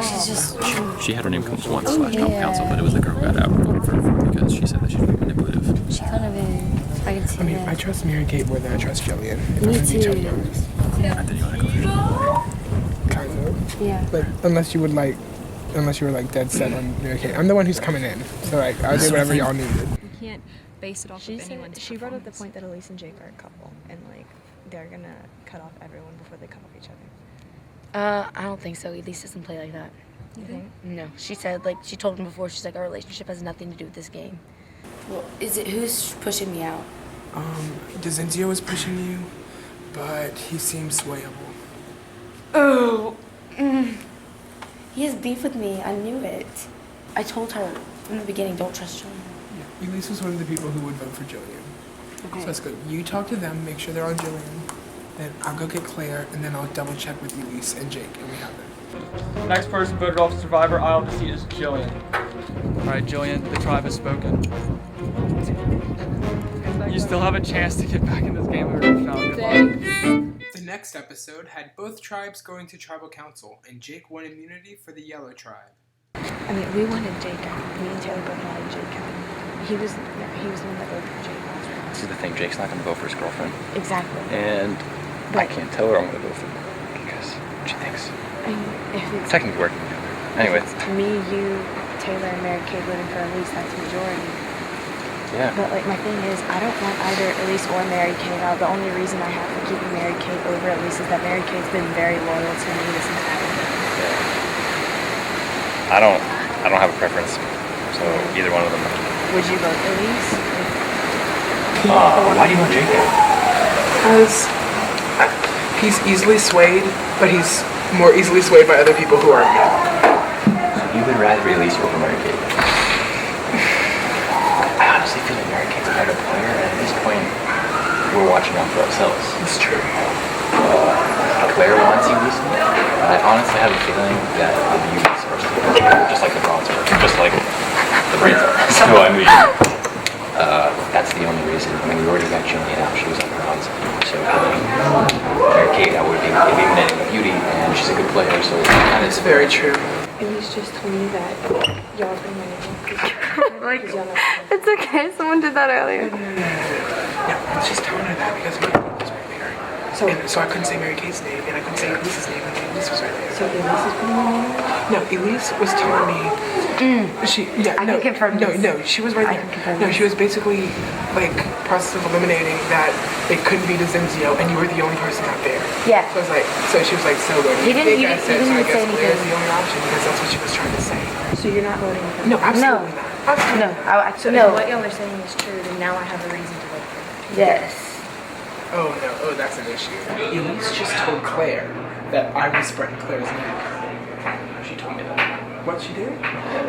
she's just. She had her name come once last council, but it was the girl who got outvoted for her because she said that she was manipulative. She kind of is. I can see that. I trust Mary Kate more than I trust Jillian. Me too. And then you want to go for Jillian? Kind of. Yeah. But unless you were like dead set on Mary Kate. I'm the one who's coming in, so like I'll do whatever y'all needed. You can't base it off of anyone's She brought up the point that Elise and Jake are a couple, and like they're gonna cut off everyone before they cut off each other. I don't think so. Elise doesn't play like that. You think? No. She said, like, she told him before, she's like, our relationship has nothing to do with this game. Well, who's pushing me out? Dezenzio was pushing you, but he seems swayable. Oh. He has beef with me. I knew it. I told her from the beginning, don't trust Jillian. Yeah. Elise was one of the people who would vote for Jillian. Okay. So that's good. You talk to them, make sure they're on Jillian. Then I'll go get Claire, and then I'll double check with Elise and Jake, and we have them. Next person voted off Survivor Isle of Deceit is Jillian. Alright, Jillian, the tribe has spoken. You still have a chance to get back in this game of Redemption Island. Good luck. The next episode had both tribes going to tribal council, and Jake won immunity for the yellow tribe. I mean, we wanted Jake out. Me and Taylor both wanted Jake out. He was the one that voted for Jake last round. This is the thing, Jake's not going to vote for his girlfriend. Exactly. And I can't tell her I'm going to vote for her because she thinks. I mean, if it's Technically working together. Anyway. if it's me, you, Taylor, and Mary Kate voting for Elise, that's majority. Yeah. But like my thing is, I don't want either Elise or Mary Kate out. The only reason I have for keeping Mary Kate over Elise is that Mary Kate's been very loyal to me this entire time. I don't have a preference, so either one of them. Would you vote Elise? Why do you want Jake out? Because he's easily swayed, but he's more easily swayed by other people who aren't me. You would rather Elise over Mary Kate. I honestly feel like Mary Kate's a better player, and at this point, we're watching out for ourselves. It's true. Claire wants Elise, but I honestly have a feeling that the beauties are still just like the bronze are, just like the braids are. So I mean, that's the only reason. I mean, we already got Jillian out; she was on bronze. So Mary Kate, that would be eliminating a beauty, and she's a good player. So it's very true. Elise just told me that y'all been my name. Like, it's okay. Someone did that earlier. Yeah, I was just telling her that because my name was right there. So I couldn't say Mary Kate's name, and I couldn't say Elise's name, and Elise was right there. So Elise is putting my name? No, Elise was telling me. She was right there. No, she was basically like process of eliminating that it couldn't be Decenzio, and you were the only person out there. Yeah. So I was like, so she was like, so what do He you didn't- think? he I said, didn't so I say guess anything. Claire's the only option because that's what she was trying to say. So you're not voting for No, absolutely not. Absolutely No, not. So if what y'all are saying is true, then now I have a reason to vote for her. Yes. Oh no, oh that's an issue. Elise just told Claire that I was spreading Claire's name. She told me that. What she did?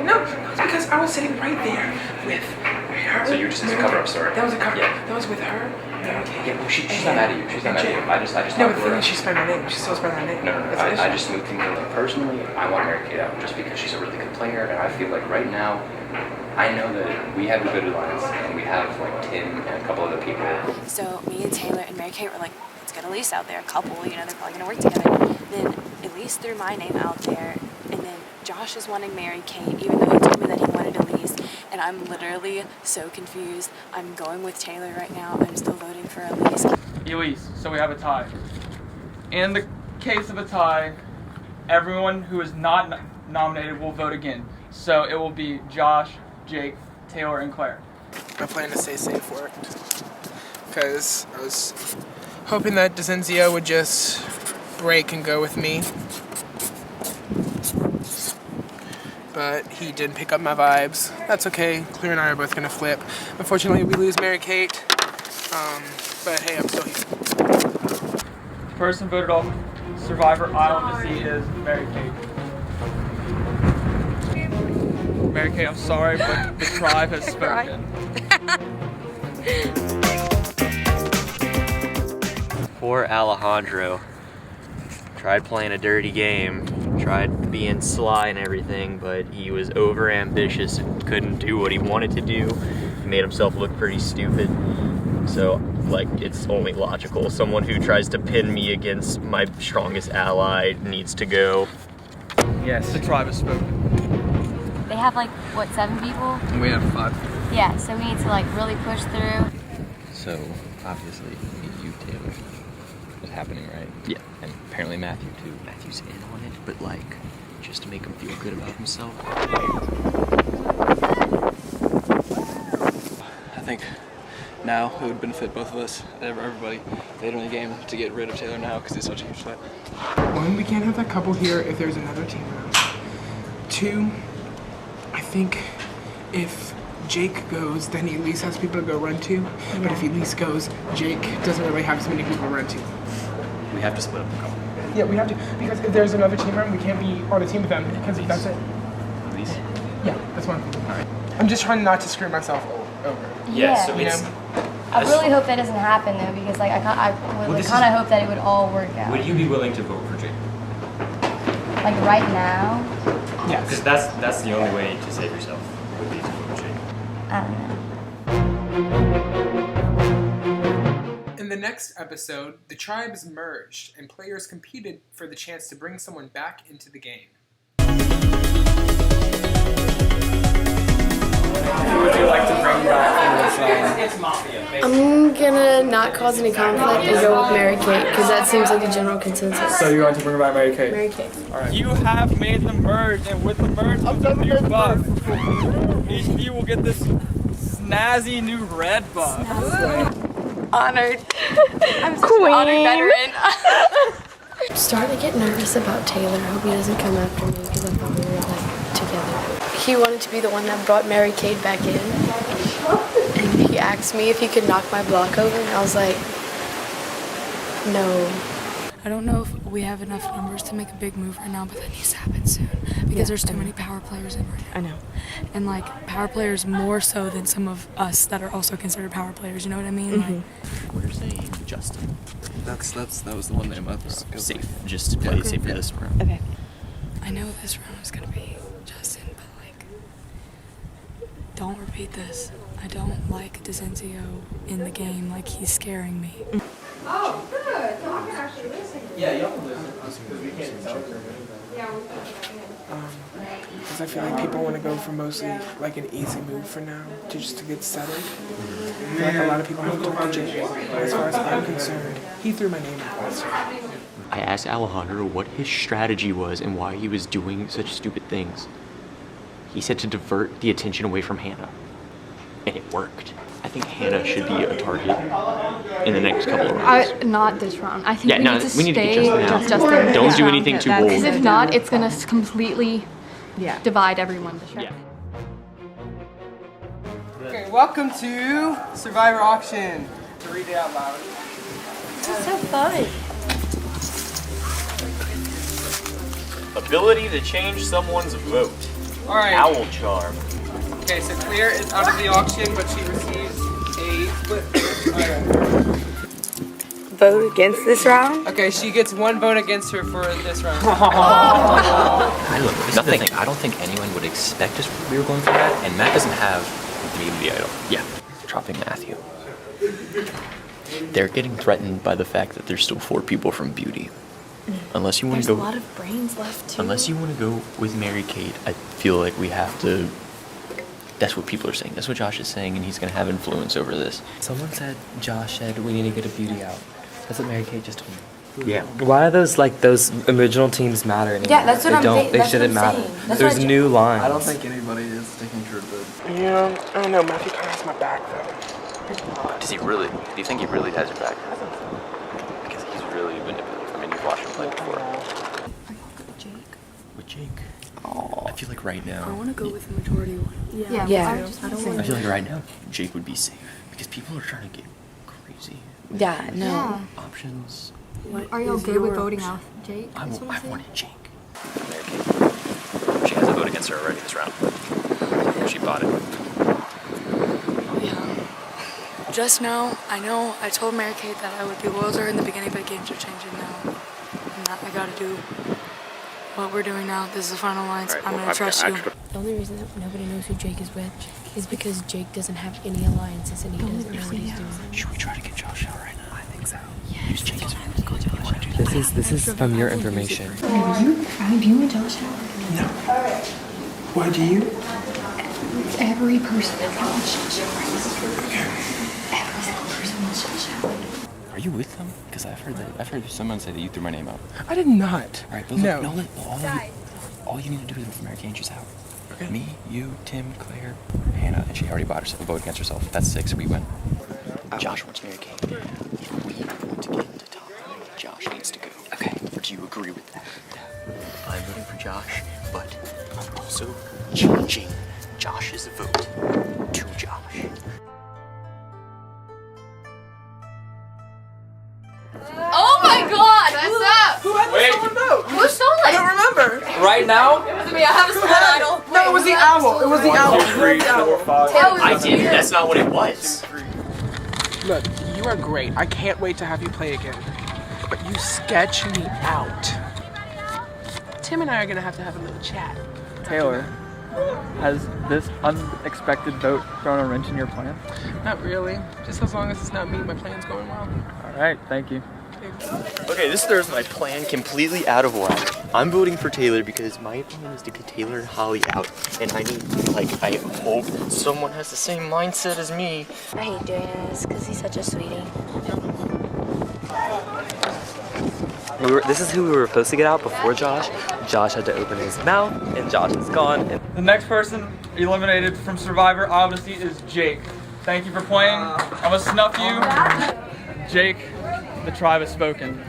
No, it's because I was sitting right there with her. So you were just as a cover-up story. That was a cover. Yeah. That was with her. Yeah, well, she's not mad at you. She's not mad at you. I just No, talked but to the thing her. is, she spelled my name. She still spelled my name. No, That's an I issue. just moved things like personally. I want Mary Kate out just because she's a really good player, and I feel like right now, I know that we have a good alliance, and we have like Tim and a couple other people. So me and Taylor and Mary Kate were like, let's get Elise out there, a couple, you know, they're probably gonna work together. Then Elise threw my name out there, and then Josh is wanting Mary Kate, even though he told me that he wanted Elise, and I'm literally so confused. I'm going with Taylor right now. I'm still voting for Elise. Elise, so we have a tie. In the case of a tie, everyone who is not nominated will vote again. So it will be Josh, Jake, Taylor, and Claire. My plan to stay safe worked. Because I was hoping that Decenzio would just break and go with me. But he didn't pick up my vibes. That's okay. Claire and I are both gonna flip. Unfortunately, we lose Mary Kate. But hey, I'm still here. Person voted off Survivor Isle of Deceit is Mary Kate. Mary Kate, I'm sorry, but the tribe has spoken. Poor Alejandro. Tried playing a dirty game, tried being sly and everything, but he was over ambitious and couldn't do what he wanted to do. He made himself look pretty stupid. So, like, it's only logical. Someone who tries to pin me against my strongest ally needs to go. Yes, the tribe has spoken. They have like, what, 7 people? We have 5. Yeah, so we need to like really push through. So obviously, you Taylor was happening, right? Yeah. And apparently Matthew too. Matthew's in on it, but like, just to make him feel good about himself. I think now it would benefit both of us, everybody, later in the game, to get rid of Taylor now because he's such a huge threat. One, we can't have that couple here if there's another team around. 2, I think if Jake goes, then Elise has people to go run to. But if Elise goes, Jake doesn't really have as many people to run to. We have to split up the couple. Yeah, we have to, because if there's another team around, we can't be on a team with them because that's it. Elise? Yeah, that's one. Alright. I'm just trying not to screw myself over. Yeah. So You it's, know? I really hope that doesn't happen though, because like I Well, would this kind of is- hope that it would all work out. would you be willing to vote for Jake? Like right now, Yes. Because that's the only way to save yourself, would be to vote for Jake. I don't know. In the next episode, the tribes merged and players competed for the chance to bring someone back into the game. Who would you like to bring back? It's Mafia. I'm gonna not cause any conflict and go with Mary Kate because that seems like a general consensus. So you're going to bring back Mary Kate? Mary Kate. Alright. You have made the merge, and with the merge comes a new buff. Each of you will get this snazzy new red buff. Honored. I'm such an honored veteran. I'm starting to get nervous about Taylor. I hope he doesn't come after me because I thought we were like together. He wanted to be the one that brought Mary Kate back in. And he asked me if he could knock my block over and I was like, no. I don't know if we have enough numbers to make a big move right now, but that needs to happen soon because there's too many power players in right now. I know. And like power players more so than some of us that are also considered power players. You know what I mean? Like, We're saying Justin. That was the one name I was safe. Just play Okay. safe for this round. Okay. I know this round is gonna be Justin, but like, don't repeat this. I don't like DeCincio in the game. Like he's scaring me. Oh, good. Y'all can actually listen. Yeah, y'all can listen. Because I feel like people want to go for mostly like an easy move for now, just to get settled. I feel like a lot of people have talked to Jake. As far as I'm concerned, he threw my name out last year. I asked Alejandro what his strategy was and why he was doing such stupid things. He said to divert the attention away from Hannah. And it worked. I think Hannah should be a target in the next couple of rounds. Not this round. I think Yeah, we no, need to we need to get stay Justin out. Justin. Don't do anything too bold. Because if not, it's gonna completely divide everyone. Okay, welcome to Survivor Auction. To read it out loud. This is so fun. Ability to change someone's vote. All right. Owl charm. Okay, so Claire is out of the auction, but she receives a flip. Vote against this round? Okay, she gets one vote against her for this round. Look, this is the thing. I don't think anyone would expect us we were going for that, and Matt doesn't have the immunity idol. Yeah, dropping Matthew. They're getting threatened by the fact that there's still 4 people from Beauty. Unless you want to There's go, a lot of brains left too. unless you want to go with Mary Kate, I feel like we have to. That's what people are saying. That's what Josh is saying, and he's gonna have influence over this. Someone said, Josh said we need to get a beauty out. That's what Mary Kate just told me. Yeah. Why are those original teams matter anymore? Yeah, that's what I'm saying. They That's shouldn't what I'm matter. saying. That's There's what new lines. I don't think anybody is sticking true to it. Yeah, I don't know. Matthew kind of has my back though. Does he really? Do you think he really has your back? Because he's really manipulative. I mean, you've watched him play before. With Jake. I feel like right now. I want to go with the majority one. I feel like right now Jake would be safe because people are trying to get crazy. with Yeah, no. Yeah. Options. Are you okay with voting out Jake? I wanted Jake. Mary Kate. She has a vote against her already this round. She bought it. Yeah. Just know, I told Mary Kate that I would be loyal to her in the beginning, but games are changing now. And that I gotta do what we're doing now. This is the final lines. I'm gonna trust you. The only reason that nobody knows who Jake is with is because Jake doesn't have any alliances and he doesn't know what he's doing. Should we try to get Josh out right now? I think so. Yes. Jake is This is from your information. Do you want Josh out? No. Why do you? Every person that wants Josh out. Every single person wants Josh out. Are you with them? Because I've heard someone say that you threw my name out. I did not. All right, but No. look, all you need to do is vote for Mary Kate. She's out. Okay. Me, you, Tim, Claire, Hannah, and she already bought herself a vote against herself. That's 6. We win. Josh wants Mary Kate. If we want to get into top, Josh needs to go. Okay. Do you agree with that? I'm voting for Josh, but I'm also changing Josh's vote to Josh. Oh my god, what's up? Who had the stolen vote? Who stole it? I don't remember. Right now? It wasn't me, I have a split idol. No, it was the owl. It was the owl. 1, 2, 3, 4, 5. I did. That's not what it was. Look, you are great. I can't wait to have you play again. But you sketch me out. Tim and I are gonna have a little chat. Taylor, has this unexpected vote thrown a wrench in your plan? Not really. Just as long as it's not me, my plan's going well. All right, thank you. Okay, this throws my plan completely out of whack. I'm voting for Taylor because my plan is to get Taylor and Holly out. And I hope someone has the same mindset as me. I hate doing this because he's such a sweetie. This is who we were supposed to get out before Josh. Josh had to open his mouth, and Josh is gone. The next person eliminated from Survivor, Deceit, is Jake. Thank you for playing. I'm gonna snuff you. Jake, the tribe has spoken.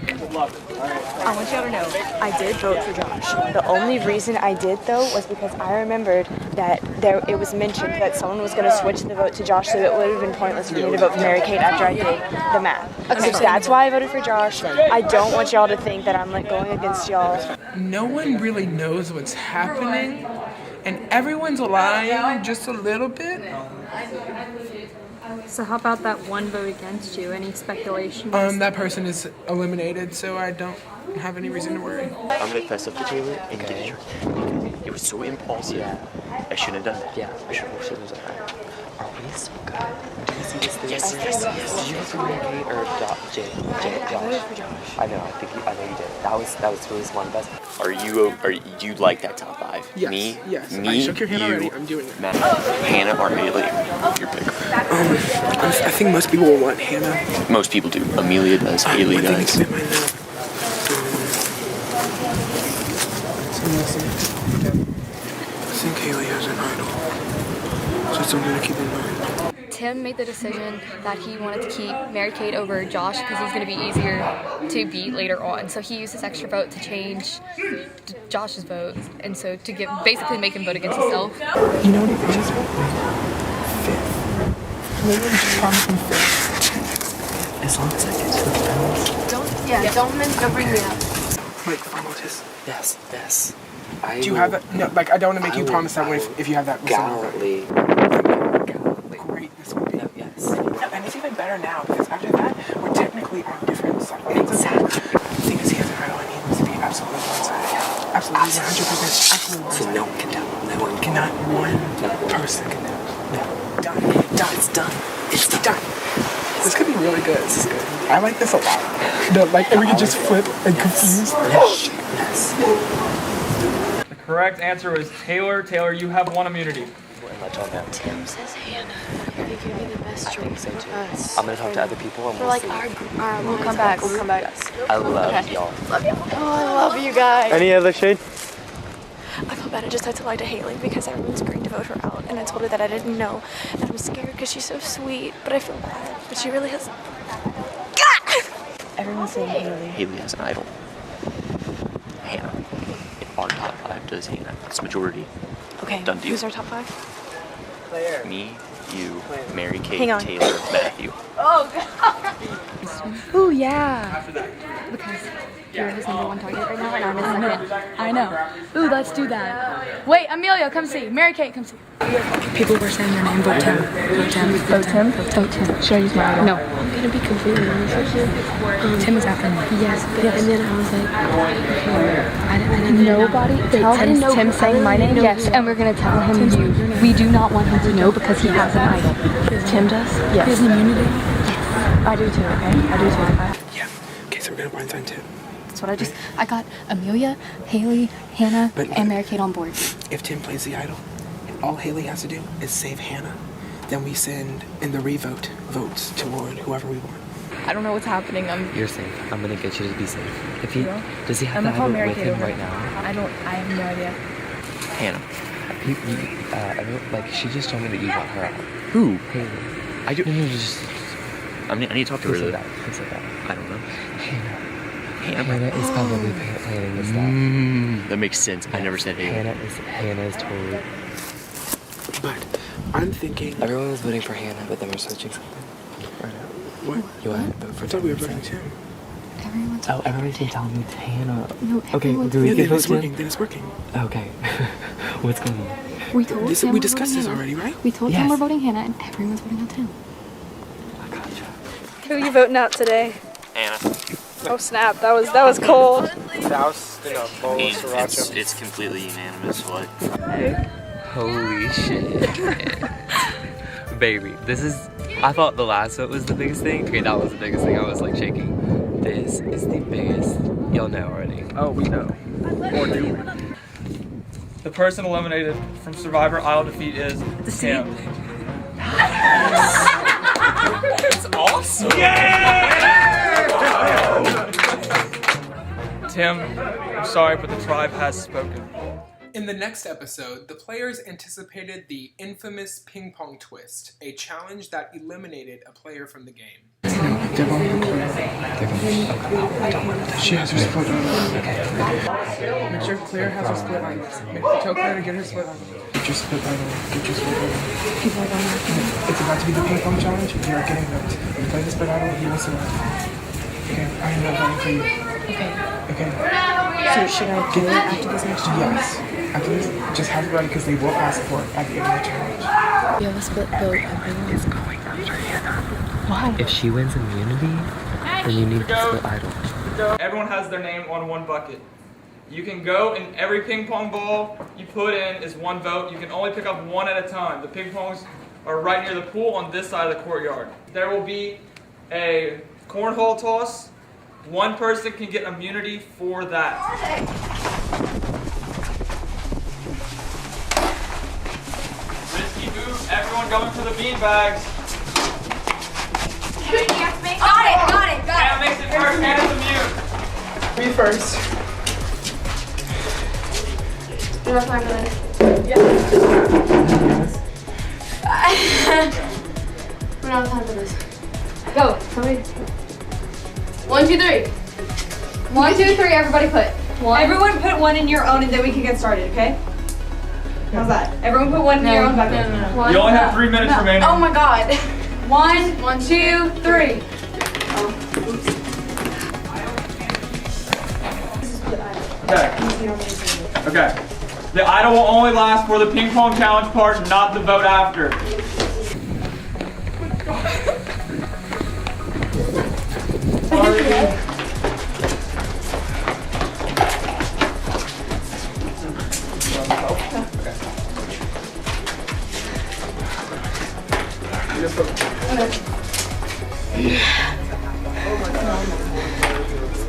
Good luck. I want y'all to know, I did vote for Josh. The only reason I did, though, was because I remembered that it was mentioned that someone was going to switch the vote to Josh, so it would have been pointless for me to vote for Mary Kate after I did the math. So that's why I voted for Josh. I don't want y'all to think that I'm like going against y'all. No one really knows what's happening, and everyone's lying just a little bit. So how about that one vote against you? Any speculation? That person is eliminated, so I don't have any reason to worry. I'm gonna fess up to Taylor and get it. It was so impulsive. Yeah. I shouldn't have done that. Yeah, I should have done that. Are we so good? Do you see this thing? Yes. Did you vote for Mary Kate or Josh? I know. I know you did. That was really smart and best. Are you like that top 5? Yes. Me? Yes. Me? I shook your hand already. I'm doing it. Matt, Hannah or Haley? Your pick. I think most people will want Hannah. Most people do. Amelia does. Haley does. I think Haley has an idol. So something to keep in mind. Tim made the decision that he wanted to keep Mary Kate over Josh because he's going to be easier to beat later on. So he used his extra vote to change Josh's vote, and so to basically make him vote against himself. You know what it is? 5th. Maybe just promise him 5th. As long as I get to the finals. Don't bring me up. Like final test. Yes. Do you have that? No, like I don't want to make you promise that one if you have that. Gallantly. Great, this will be. Yes. And it's even better now because after that, we're technically on different sides. Exactly. The thing is, he has an idol and he needs to be absolutely one-sided. Absolutely, 100%. Absolutely. So no one can tell. No one cannot. One person can tell. No. Done. It's done. It's done. This could be really good. This is good. I like this a lot. No, like, and we can just flip and confuse. Yes. The correct answer was Taylor. Taylor, you have 1 immunity. Tim says Hannah. I think it would be the best choice for us. I'm gonna talk to other people and For like our We'll come back. We'll come back. I love y'all. Love you. Oh, I love you guys. Any other shade? I feel bad. I just had to lie to Haley because everyone's agreeing to vote her out, and I told her that I didn't know, and I'm scared because she's so sweet. But I feel bad. But she really has. Everyone's saying Haley. Haley has an idol. Hannah. In our top 5 does Hannah. It's majority. Okay. Done deal. Who's our top 5? Me, you, Mary Kate, Hang on. Taylor, Matthew. Oh, God. Ooh, yeah. Because you're his #1 target right now, and I'm his second. I know. Ooh, let's do that. Wait, Amelia, come see. Mary Kate, come see. People were saying their name. Vote Tim. Vote Tim. Vote Tim? Vote Tim. Should I use my idol? No. I'm gonna be completely honest with you. Tim is after me. Yes. And then I was like, I didn't Nobody tell him Tim saying my name? Yes, and we're going to tell him you. We do not want him to know because he has an idol. Tim does? Yes. He has an immunity? Yes. I do too, okay? I do too. Yeah. Okay, so we're gonna blindside Tim. That's what I got Amelia, Haley, Hannah, and Mary Kate on board. If Tim plays the idol, and all Haley has to do is save Hannah, then we send in the revote votes toward whoever we want. I don't know what's happening. You're safe. I'm gonna get you to be safe. If he does he have I'm the gonna call idol Mary with Kate him over. right now? I have no idea. Hannah. Like she just told me that you got her out. Who? Haley. I do. No, just. I need to talk to her. Who said that? Who said that? I don't know. Hannah is probably planning this stuff. That makes sense. I never said Haley. Hannah is totally. But I'm thinking. Everyone was voting for Hannah, but then we're switching something right now. What? You want to vote I for thought we were voting Tim. everyone's been telling me it's Hannah. No, Okay, do we Yeah, get then it's vote working. Then it's working. Okay. What's going on? We told him We we're discussed voting this Hannah. already, right? We told him we're voting Hannah, and everyone's voting on Tim. Who are you voting out today? Anna. Oh snap! That was cold. Doused in a bowl of sriracha. It's completely unanimous. What? Holy shit. Baby, this is. I thought the last vote was the biggest thing. Okay, that was the biggest thing. I was like shaking. This is the biggest. Y'all know already. Oh, we know. Or do we? The person eliminated from Survivor Isle Defeat is Deceit. It's awesome! Yeah! Tim, I'm sorry, but the tribe has spoken. In the next episode, the players anticipated the infamous ping pong twist, a challenge that eliminated a player from the game. She has her split on. Make sure Claire has her split on. Tell Claire to get her split on. Get your split on. Get your split on. It's about to be the ping pong challenge. You are getting votes. When you play the split idol, you will select. Okay, I am not voting for you. Okay. So should I do it after this next challenge? Yes. After this, just have it ready because they will ask for it at the end of the challenge. You have a split vote. Everyone's going after Hannah. Why? If she wins immunity, then you need to split idol. Everyone has their name on one bucket. You can go, and every ping pong ball you put in is one vote. You can only pick up one at a time. The ping pongs are right near the pool on this side of the courtyard. There will be a cornhole toss. One person can get immunity for that. Risky move, everyone going for the bean bags. Got it. Hannah makes it first, Hannah's immune. Me first. We don't have time for this. We don't have time for this. Go. Somebody. 1, 2, 3. 1, 2, 3. Everybody put. Everyone put one in your own and then we can get started, okay? How's that? Everyone put one in your own bucket. No. You only have 3 minutes remaining. Oh my god. 1, 2, 3. Okay. The idol will only last for the ping pong challenge part, not the vote after.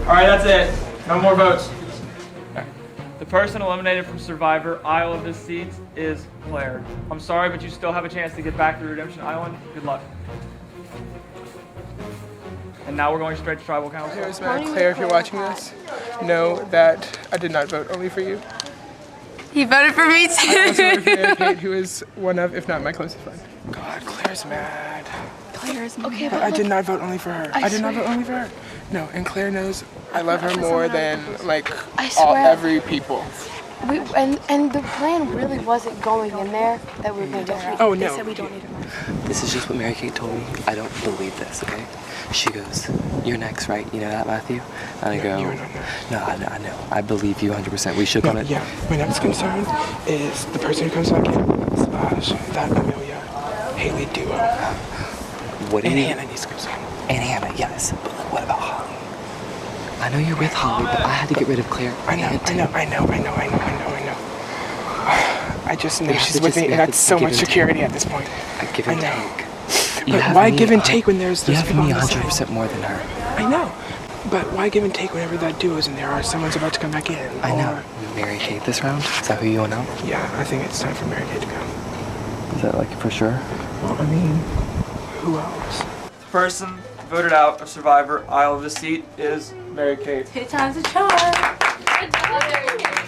Alright, that's it. No more votes. The person eliminated from Survivor Isle of Deceit is Claire. I'm sorry, but you still have a chance to get back to Redemption Island. Good luck. And now we're going straight to Tribal Council. Here's Matt. Claire, if you're watching this, know that I did not vote only for you. He voted for me too. I also voted for Mary Kate, who is one of, if not my closest friend. God, Claire's mad. Claire's mad. Okay, But I did not vote only for her. I did not vote only for her. No, and Claire knows I love her more than like every people. And the plan really wasn't going in there that we were going to get her out. Oh, They no. said we don't need her. This is just what Mary Kate told me. I don't believe this, okay? She goes, "You're next, right? You know that, Matthew?" And I go, "No, I know. I believe you 100%. We shook on it." Yeah, my next concern is the person who comes back in / that Amelia Haley duo. What do you? Hannah needs to come back. And Hannah, yes. But like, what about Holly? I know you're with Holly, but I had to get rid of Claire. I know. I just know she's with me, and that's so much security at this point. Give and take. But why give and take when there's You those have people me on the side? 100% more than her. I know. But why give and take whenever that duo's in there or someone's about to come back in? I know. Mary Kate this round? Is that who you want out? Yeah, I think it's time for Mary Kate to go. Is that like for sure? Well, I mean, who else? The person voted out of Survivor Isle of Deceit is Mary Kate. 2 times a charm. Good job, Mary Kate.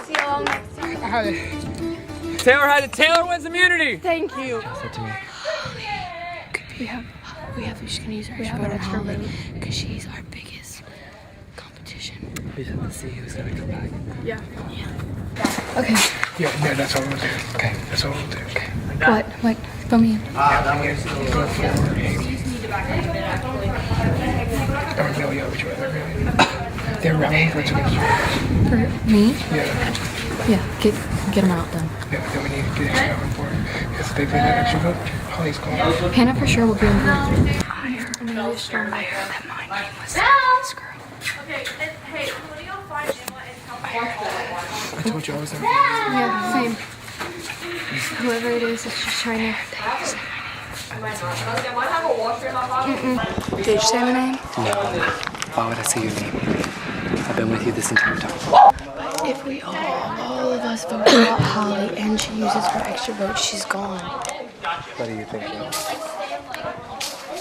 See you all next time. Taylor wins immunity. Thank you. We have just gonna use our extra vote because she's our biggest competition. We just have to see who's gonna come back. Yeah. Okay. Yeah, that's all we'll do. Okay. That's all we'll do. Okay. What? Fill me in. Amelia, which one? They're rallying for extra. For me? Yeah. Yeah. Get them out then. Yeah, then we need to get extra on board. Because if they play that extra vote, Holly's gone. Hannah for sure will be in the room. Amelia's strong. I heard that my name was this girl. Okay, and hey, when you find Emma and help I told you I was there. Yeah, same. Whoever it is, it's just trying to. Did you say my name? No. Why would I say your name? I've been with you this entire time. If we all of us vote out Holly and she uses her extra vote, she's gone. What do you think?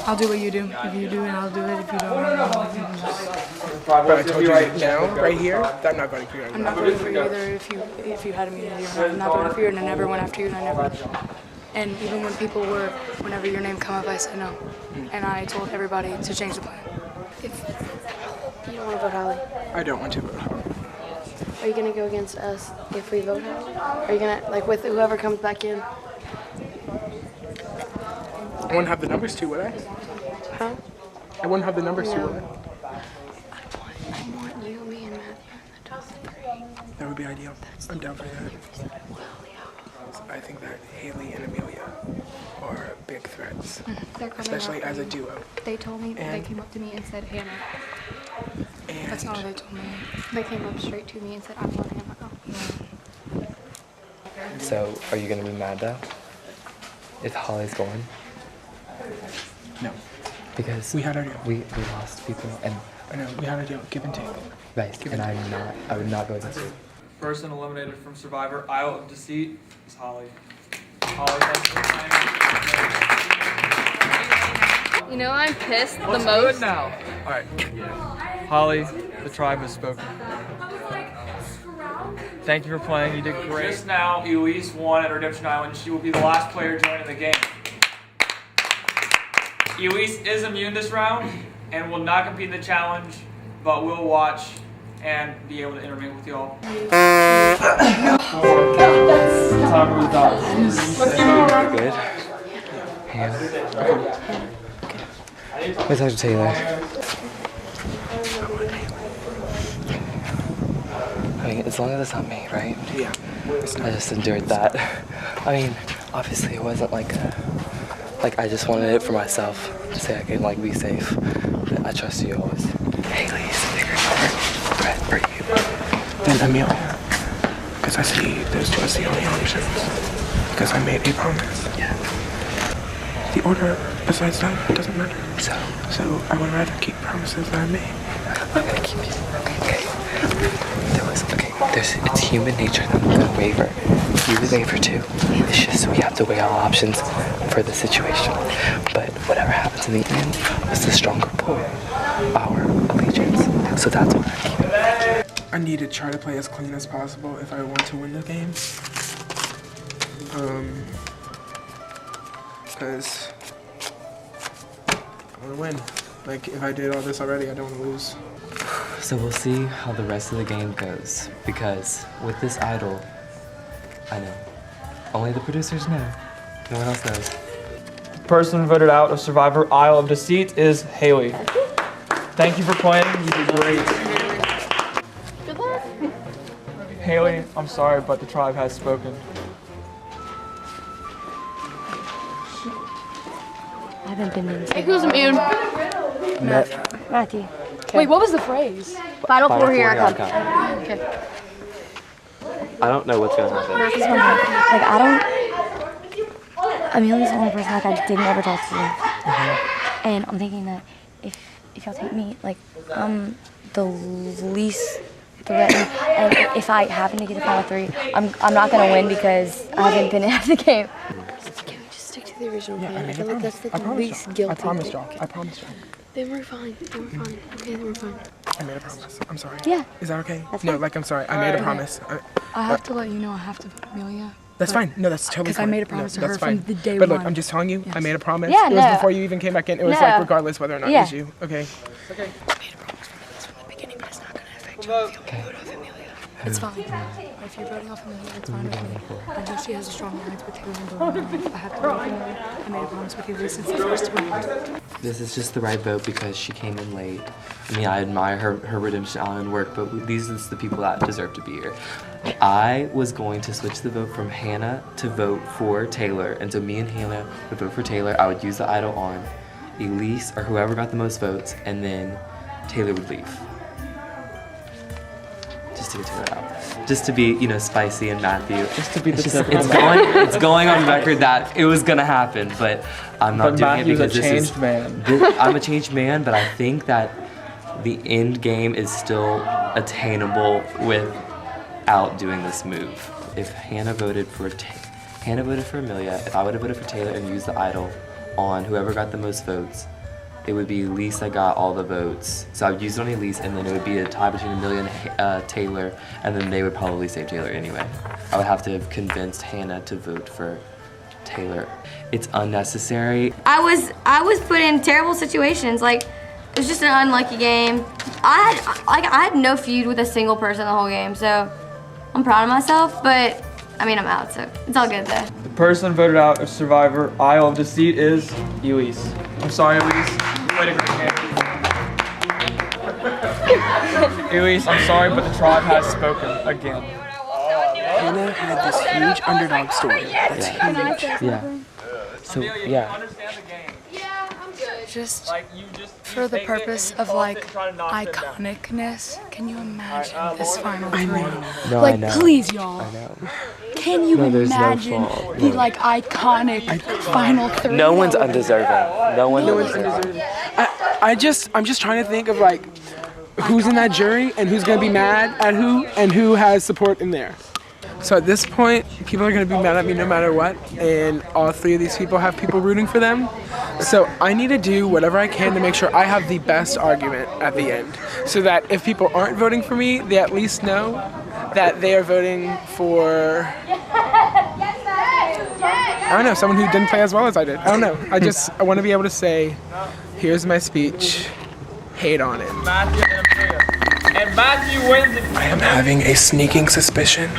I'll do what you do. If you do it, I'll do it. If you don't, I'll do it. But I told you now, right here, that I'm not voting for you. I'm not voting for you either if you had immunity or not. I'm not voting for you, and I never went after you, and I never. And even when people were, whenever your name come up, I said no. And I told everybody to change the plan. If you don't want to vote Holly, I don't want to vote Holly. are you gonna go against us if we vote Holly? Are you gonna like with whoever comes back in? I wouldn't have the numbers to, would I? Huh? I wouldn't have the numbers to, No. would I? I want you, me, and Matthew in the top 3. That would be ideal. I'm down for that. So I think that Haley and Amelia are big threats, They're coming especially up as a and duo. They told me, they And- came up to me and said, Hannah. That's not what they told me. They came up straight to me and said, I want Hannah. So, are you gonna be mad though? If Holly's gone? No. Because we had our deal. We lost people, and I know we had our deal. Give and take. Right, Give and and take. I would not go against you. Person eliminated from Survivor Isle of Deceit is Holly. Holly, thanks for playing. You know, I'm pissed the Looks most. good now. All right. Holly, the tribe has spoken. Thank you for playing. You did great. Just now, Elise won at Redemption Island. She will be the last player joining the game. Elise is immune this round and will not compete in the challenge, but will watch and be able to intermingle with y'all. Timer is done. Good. Hannah. Let's talk to Taylor. I mean, as long as it's not me, right? Yeah. I just endured that. I mean, obviously it wasn't like I just wanted it for myself to say I could like be safe. But I trust you always. Haley's a bigger threat for you. Then Amelia. Because I see those two as the only options. Because I made a promise. Yeah. The order besides that doesn't matter. So I would rather keep promises that I made. I'm gonna keep you. Okay. It's human nature that I'm gonna waver. You would waver too. It's just we have to weigh all options for the situation. But whatever happens in the end is the stronger pull, our allegiance. So that's why I keep it. I need to try to play as clean as possible if I want to win the game. Because I want to win. Like, if I did all this already, I don't want to lose. So we'll see how the rest of the game goes. Because with this idol, I know. Only the producers know. No one else knows. The person voted out of Survivor Isle of Deceit is Haley. Thank you for playing. You did great. Good luck. Haley, I'm sorry, but the tribe has spoken. I haven't been in. Hey, who's immune? Matthew. Wait, what was the phrase? Final four, here I come. Okay. I don't know what's gonna happen. Matthew's gonna happen. Like, I don't. Amelia's the only person like I didn't ever talk to. And I'm thinking that if y'all take me, like, I'm the least threatened. And if I happen to get the final 3, I'm not gonna win because I haven't been at the game. Can we just stick to the original plan? I feel like that's the least guilty. I promise thing. y'all. I promise y'all. Then we're fine. Then we're fine. Okay, then we're fine. I made a promise. I'm sorry. Yeah. Is that okay? That's No, fine. like, I'm sorry. I made a promise. I have to let you know I have to vote Amelia. That's fine. No, that's totally Because I fine. made a promise to that's her fine. from the day But look, one. I'm just telling you, I made a promise. Yeah, It was no. before you even came back in. It was No. like regardless whether or not Yeah. it was you. Okay. Okay. It's fine. If you're voting off Amelia, it's fine with me. I know she has a strong alliance with Taylor and Brawn. I have to vote Amelia. I made a promise with you since the first round. This is just the right vote because she came in late. I mean, I admire her Redemption Island work, but these are the people that deserve to be here. I was going to switch the vote from Hannah to vote for Taylor, and so me and Hannah would vote for Taylor. I would use the idol on Elise or whoever got the most votes, and then Taylor would leave. Just to get Taylor out. Just to be, spicy and Matthew. Just to be the it's going on record that it was gonna happen, but I'm not doing Matthew's it because a changed man. I'm a changed man, but I think that the end game is still attainable without doing this move. If Hannah voted for Amelia, if I would have voted for Taylor and used the idol on whoever got the most votes, it would be Elise that got all the votes. So I would use it on Elise, and then it would be a tie between Amelia and Taylor, and then they would probably save Taylor anyway. I would have to have convinced Hannah to vote for Taylor. It's unnecessary. I was put in terrible situations. Like, it was just an unlucky game. I had no feud with a single person the whole game, so I'm proud of myself, but I mean, I'm out, so it's all good though. The person voted out as survivor, Isle of Deceit, is Elise. I'm sorry, Elise. You played a great game. Elise, I'm sorry, but the tribe has spoken again. Hannah had this huge underdog story. That's huge. Yeah. So, yeah. Just for the purpose of like iconicness, can you imagine this final three? No, like, I know. please, y'all. I know. Can you No, there's no imagine fault. the like iconic final three? No one's undeserving. No one's undeserving. I'm just trying to think of like who's in that jury and who's gonna be mad at who and who has support in there. So at this point, people are gonna be mad at me no matter what, and all three of these people have people rooting for them. So I need to do whatever I can to make sure I have the best argument at the end, so that if people aren't voting for me, they at least know that they are voting for, I don't know, someone who didn't play as well as I did. I don't know. I want to be able to say, here's my speech, hate on it. And Matthew wins it. I am having a sneaking suspicion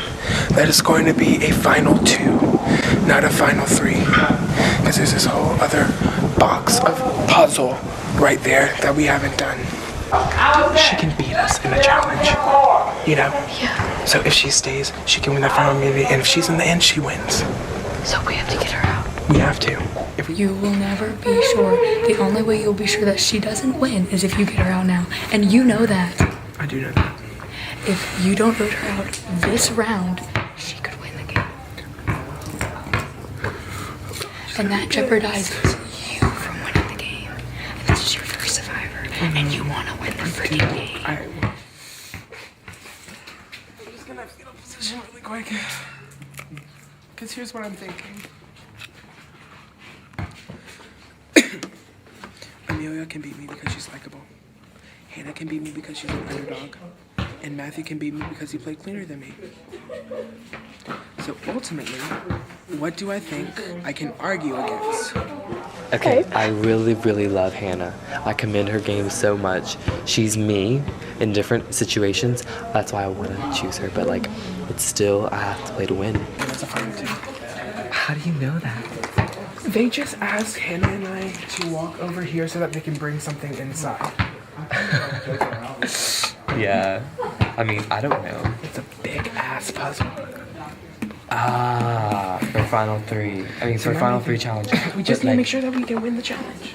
that it's going to be a final 2, not a final 3. Because there's this whole other box of puzzle right there that we haven't done. She can beat us in the challenge, you know? Yeah. So if she stays, she can win the final immunity, and if she's in the end, she wins. So we have to get her out. We have to. You will never be sure. The only way you'll be sure that she doesn't win is if you get her out now. And you know that. I do know that. If you don't vote her out this round, she could win the game. And that jeopardizes you from winning the game. And this is your first survivor. And you want to win the freaking game. I'm just gonna get a position really quick. Because here's what I'm thinking. Amelia can beat me because she's likable. Hannah can beat me because she's an underdog. And Matthew can beat me because he played cleaner than me. So ultimately, what do I think I can argue against? Okay, I really, really love Hannah. I commend her game so much. She's me in different situations. That's why I want to choose her. But like, it's still, I have to play to win. That's a fine too. How do you know that? They just asked Hannah and I to walk over here so that they can bring something inside. Yeah. I mean, I don't know. It's a big ass puzzle. Ah, for final 3. I mean, for final 3 challenge. We just need to make sure that we can win the challenge.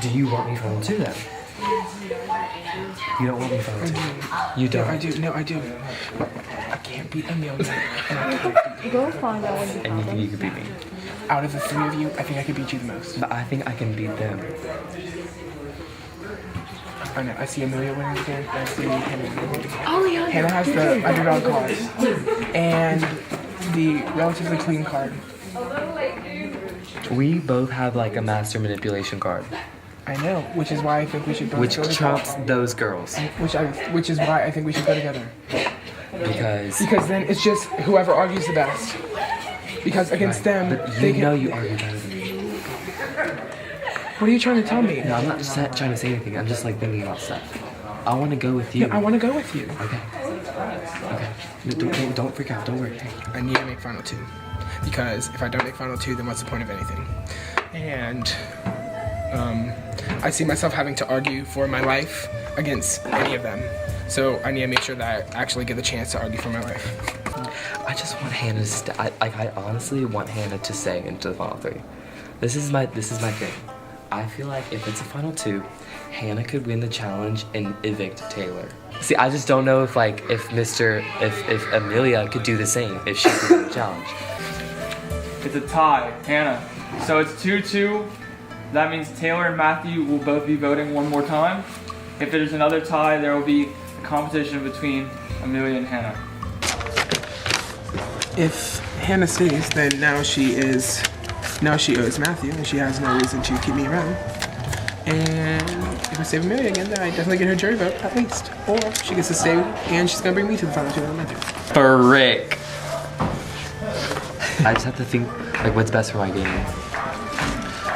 Do you want me final 2 then? You don't want me final 2? You don't? No, I do. No, I do. I can't beat Amelia. And I can't beat Go find out when And you think you could beat me? Out of the 3 of you, I think I could beat you the most. But I think I can beat them. I know. I see Amelia winning again. And I see Hannah winning again. Alejandro, Hannah has the underdog card and the relatively clean card. We both have like a master manipulation card. I know, which is why I think we should both Which go trumps together. those girls. Which is why I think we should go together. Because then it's just whoever argues the best. Because against them, But they you can. know you argue better than me. What are you trying to tell me? No, I'm not trying to say anything. I'm just like thinking about stuff. I want to go with you. Yeah, I want to go with you. Okay. Okay. No, don't freak out. Don't worry. Hey. I need to make final 2. Because if I don't make final 2, then what's the point of anything? And I see myself having to argue for my life against any of them. So I need to make sure that I actually get the chance to argue for my life. I just want Hannah to I honestly want Hannah to stay into the final 3. This is my thing. I feel like if it's a final 2, Hannah could win the challenge and evict Taylor. See, I just don't know if Amelia could do the same if she could win the challenge. It's a tie, Hannah. So it's 2-2. That means Taylor and Matthew will both be voting one more time. If there's another tie, there will be a competition between Amelia and Hannah. If Hannah stays, then now she owes Matthew, and she has no reason to keep me around. And if I save Amelia again, then I definitely get her jury vote, at least. Or she gets to stay, and she's gonna bring me to the final two on Matthew. Frick. I just have to think, like, what's best for my game.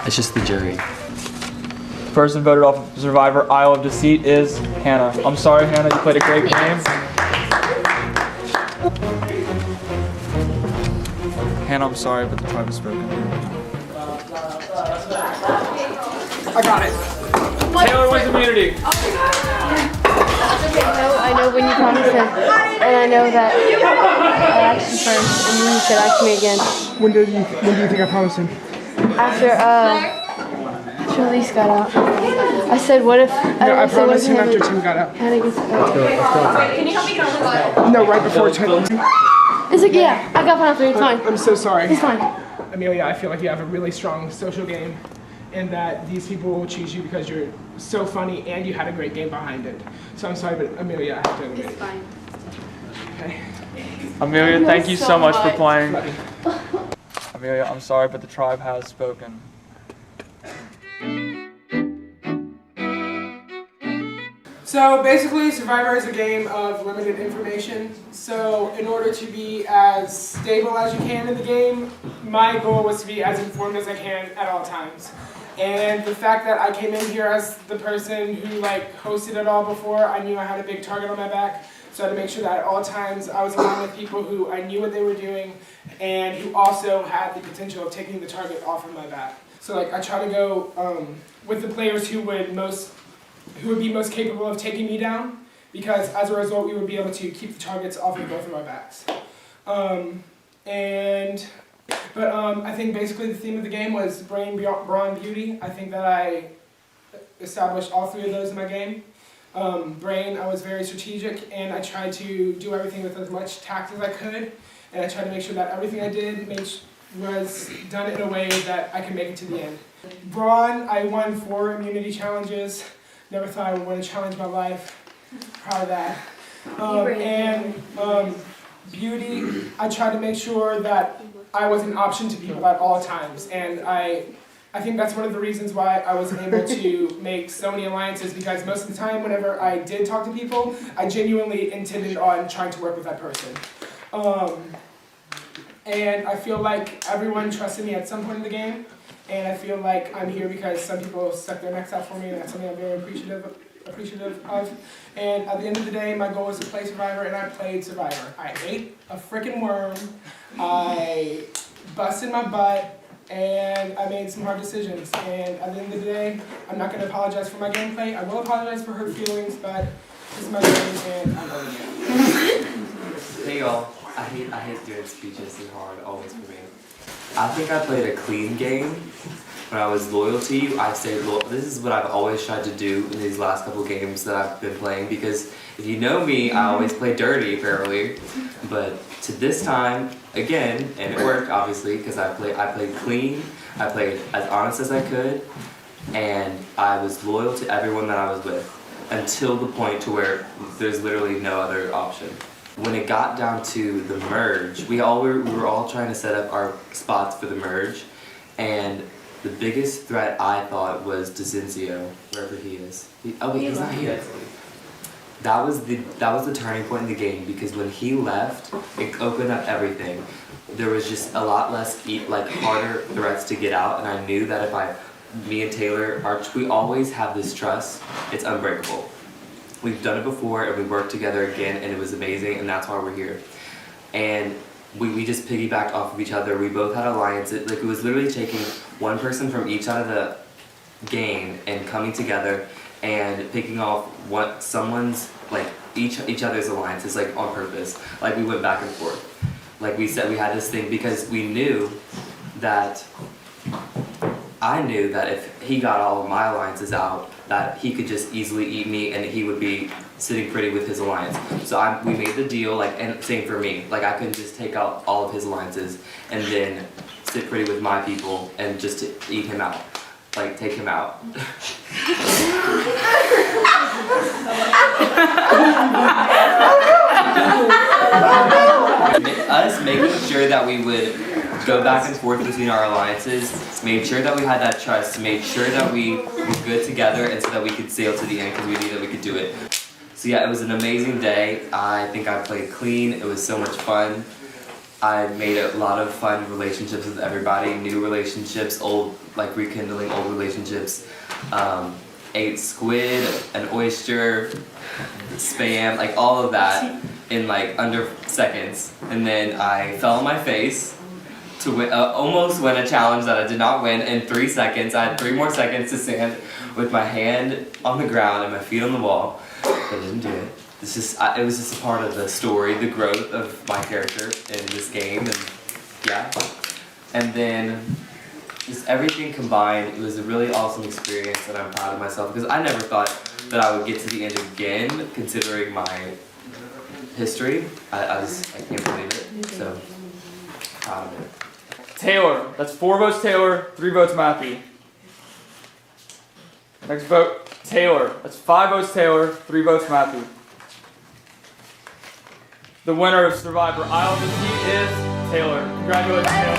It's just the jury. The person voted off Survivor Isle of Deceit is Hannah. I'm sorry, Hannah, you played a great game. Hannah, I'm sorry, but the tribe has spoken. I got it. Taylor wins immunity. I know when you promised him, and I know that I asked you first, and you said ask me again. When do you think I promised him? After Charlize got out. I said, what if... No, I promised him after Tim got out. Hannah gets out. Can you help me count this? No, right before Tim. It's like, yeah, I got final three, it's fine. I'm so sorry. It's fine. Amelia, I feel like you have a really strong social game, and that these people will choose you because you're so funny and you had a great game behind it. So I'm sorry, but Amelia, I have to admit. It's fine. Okay. Amelia, thank you so much for playing. Amelia, I'm sorry, but the tribe has spoken. So basically, Survivor is a game of limited information. So in order to be as stable as you can in the game, my goal was to be as informed as I can at all times. And the fact that I came in here as the person who hosted it all before, I knew I had a big target on my back. So I had to make sure that at all times I was aligned with people who I knew what they were doing and who also had the potential of taking the target off of my back. So I try to go with the players who would be most capable of taking me down, because as a result we would be able to keep the targets off of both of our backs. I think basically the theme of the game was Brain, Brawn, Beauty. I think that I established all three of those in my game. Brain, I was very strategic, and I tried to do everything with as much tact as I could, and I tried to make sure that everything I did was done in a way that I could make it to the end. Brawn, I won 4 immunity challenges. Never thought I would win a challenge in my life. Proud of that. Beauty, I tried to make sure that I was an option to people at all times, and I think that's one of the reasons why I was able to make so many alliances, because most of the time whenever I did talk to people, I genuinely intended on trying to work with that person. And I feel like everyone trusted me at some point in the game, and I feel like I'm here because some people stuck their necks out for me, and that's something I'm very appreciative of. And at the end of the day, my goal was to play Survivor, and I played Survivor. I ate a freaking worm, I busted my butt, and I made some hard decisions. And at the end of the day, I'm not going to apologize for my gameplay. I will apologize for hurt feelings, but this is my game, and I'm owning it. Hey y'all, I hate doing speeches and hard, always for me. I think I played a clean game. When I was loyal to you, I stayed loyal. This is what I've always tried to do in these last couple games that I've been playing, because if you know me, I always play dirty, apparently. But to this time, again, and it worked, obviously, because I played clean, I played as honest as I could, and I was loyal to everyone that I was with, until the point to where there's literally no other option. When it got down to the merge, we were all trying to set up our spots for the merge, and the biggest threat I thought was DeCincio, wherever he is. He's not here. That was the turning point in the game, because when he left, it opened up everything. There was just a lot less harder threats to get out, and I knew that if me and Taylor, we always have this trust. It's unbreakable. We've done it before, and we worked together again, and it was amazing, and that's why we're here. And we just piggybacked off of each other. We both had alliances. It was literally taking one person from each side of the game and coming together and picking off each other's alliances on purpose. We went back and forth. We said, we had this thing because I knew that if he got all of my alliances out, that he could just easily eat me and he would be sitting pretty with his alliance. So we made the deal, and same for me. I couldn't just take out all of his alliances and then sit pretty with my people and just to eat him out. Take him out. Us making sure that we would go back and forth between our alliances, made sure that we had that trust, made sure that we were good together, and so that we could sail to the end because we knew that we could do it. So yeah, it was an amazing day. I think I played clean. It was so much fun. I made a lot of fun relationships with everybody, new relationships, old, like rekindling old relationships. Ate squid, an oyster, spam, like all of that in like under seconds. And then I fell on my face to win, almost win a challenge that I did not win in 3 seconds. I had 3 more seconds to stand with my hand on the ground and my feet on the wall, but I didn't do it. It's just, it was just a part of the story, the growth of my character in this game, and yeah. And then, just everything combined, it was a really awesome experience, and I'm proud of myself, because I never thought that I would get to the end again, considering my history. I can't believe it, so proud of it. Taylor, that's 4 votes Taylor, 3 votes Matthew. Next vote, Taylor, that's 5 votes Taylor, 3 votes Matthew. The winner of Survivor Isle of Deceit is Taylor. Congratulations, Taylor.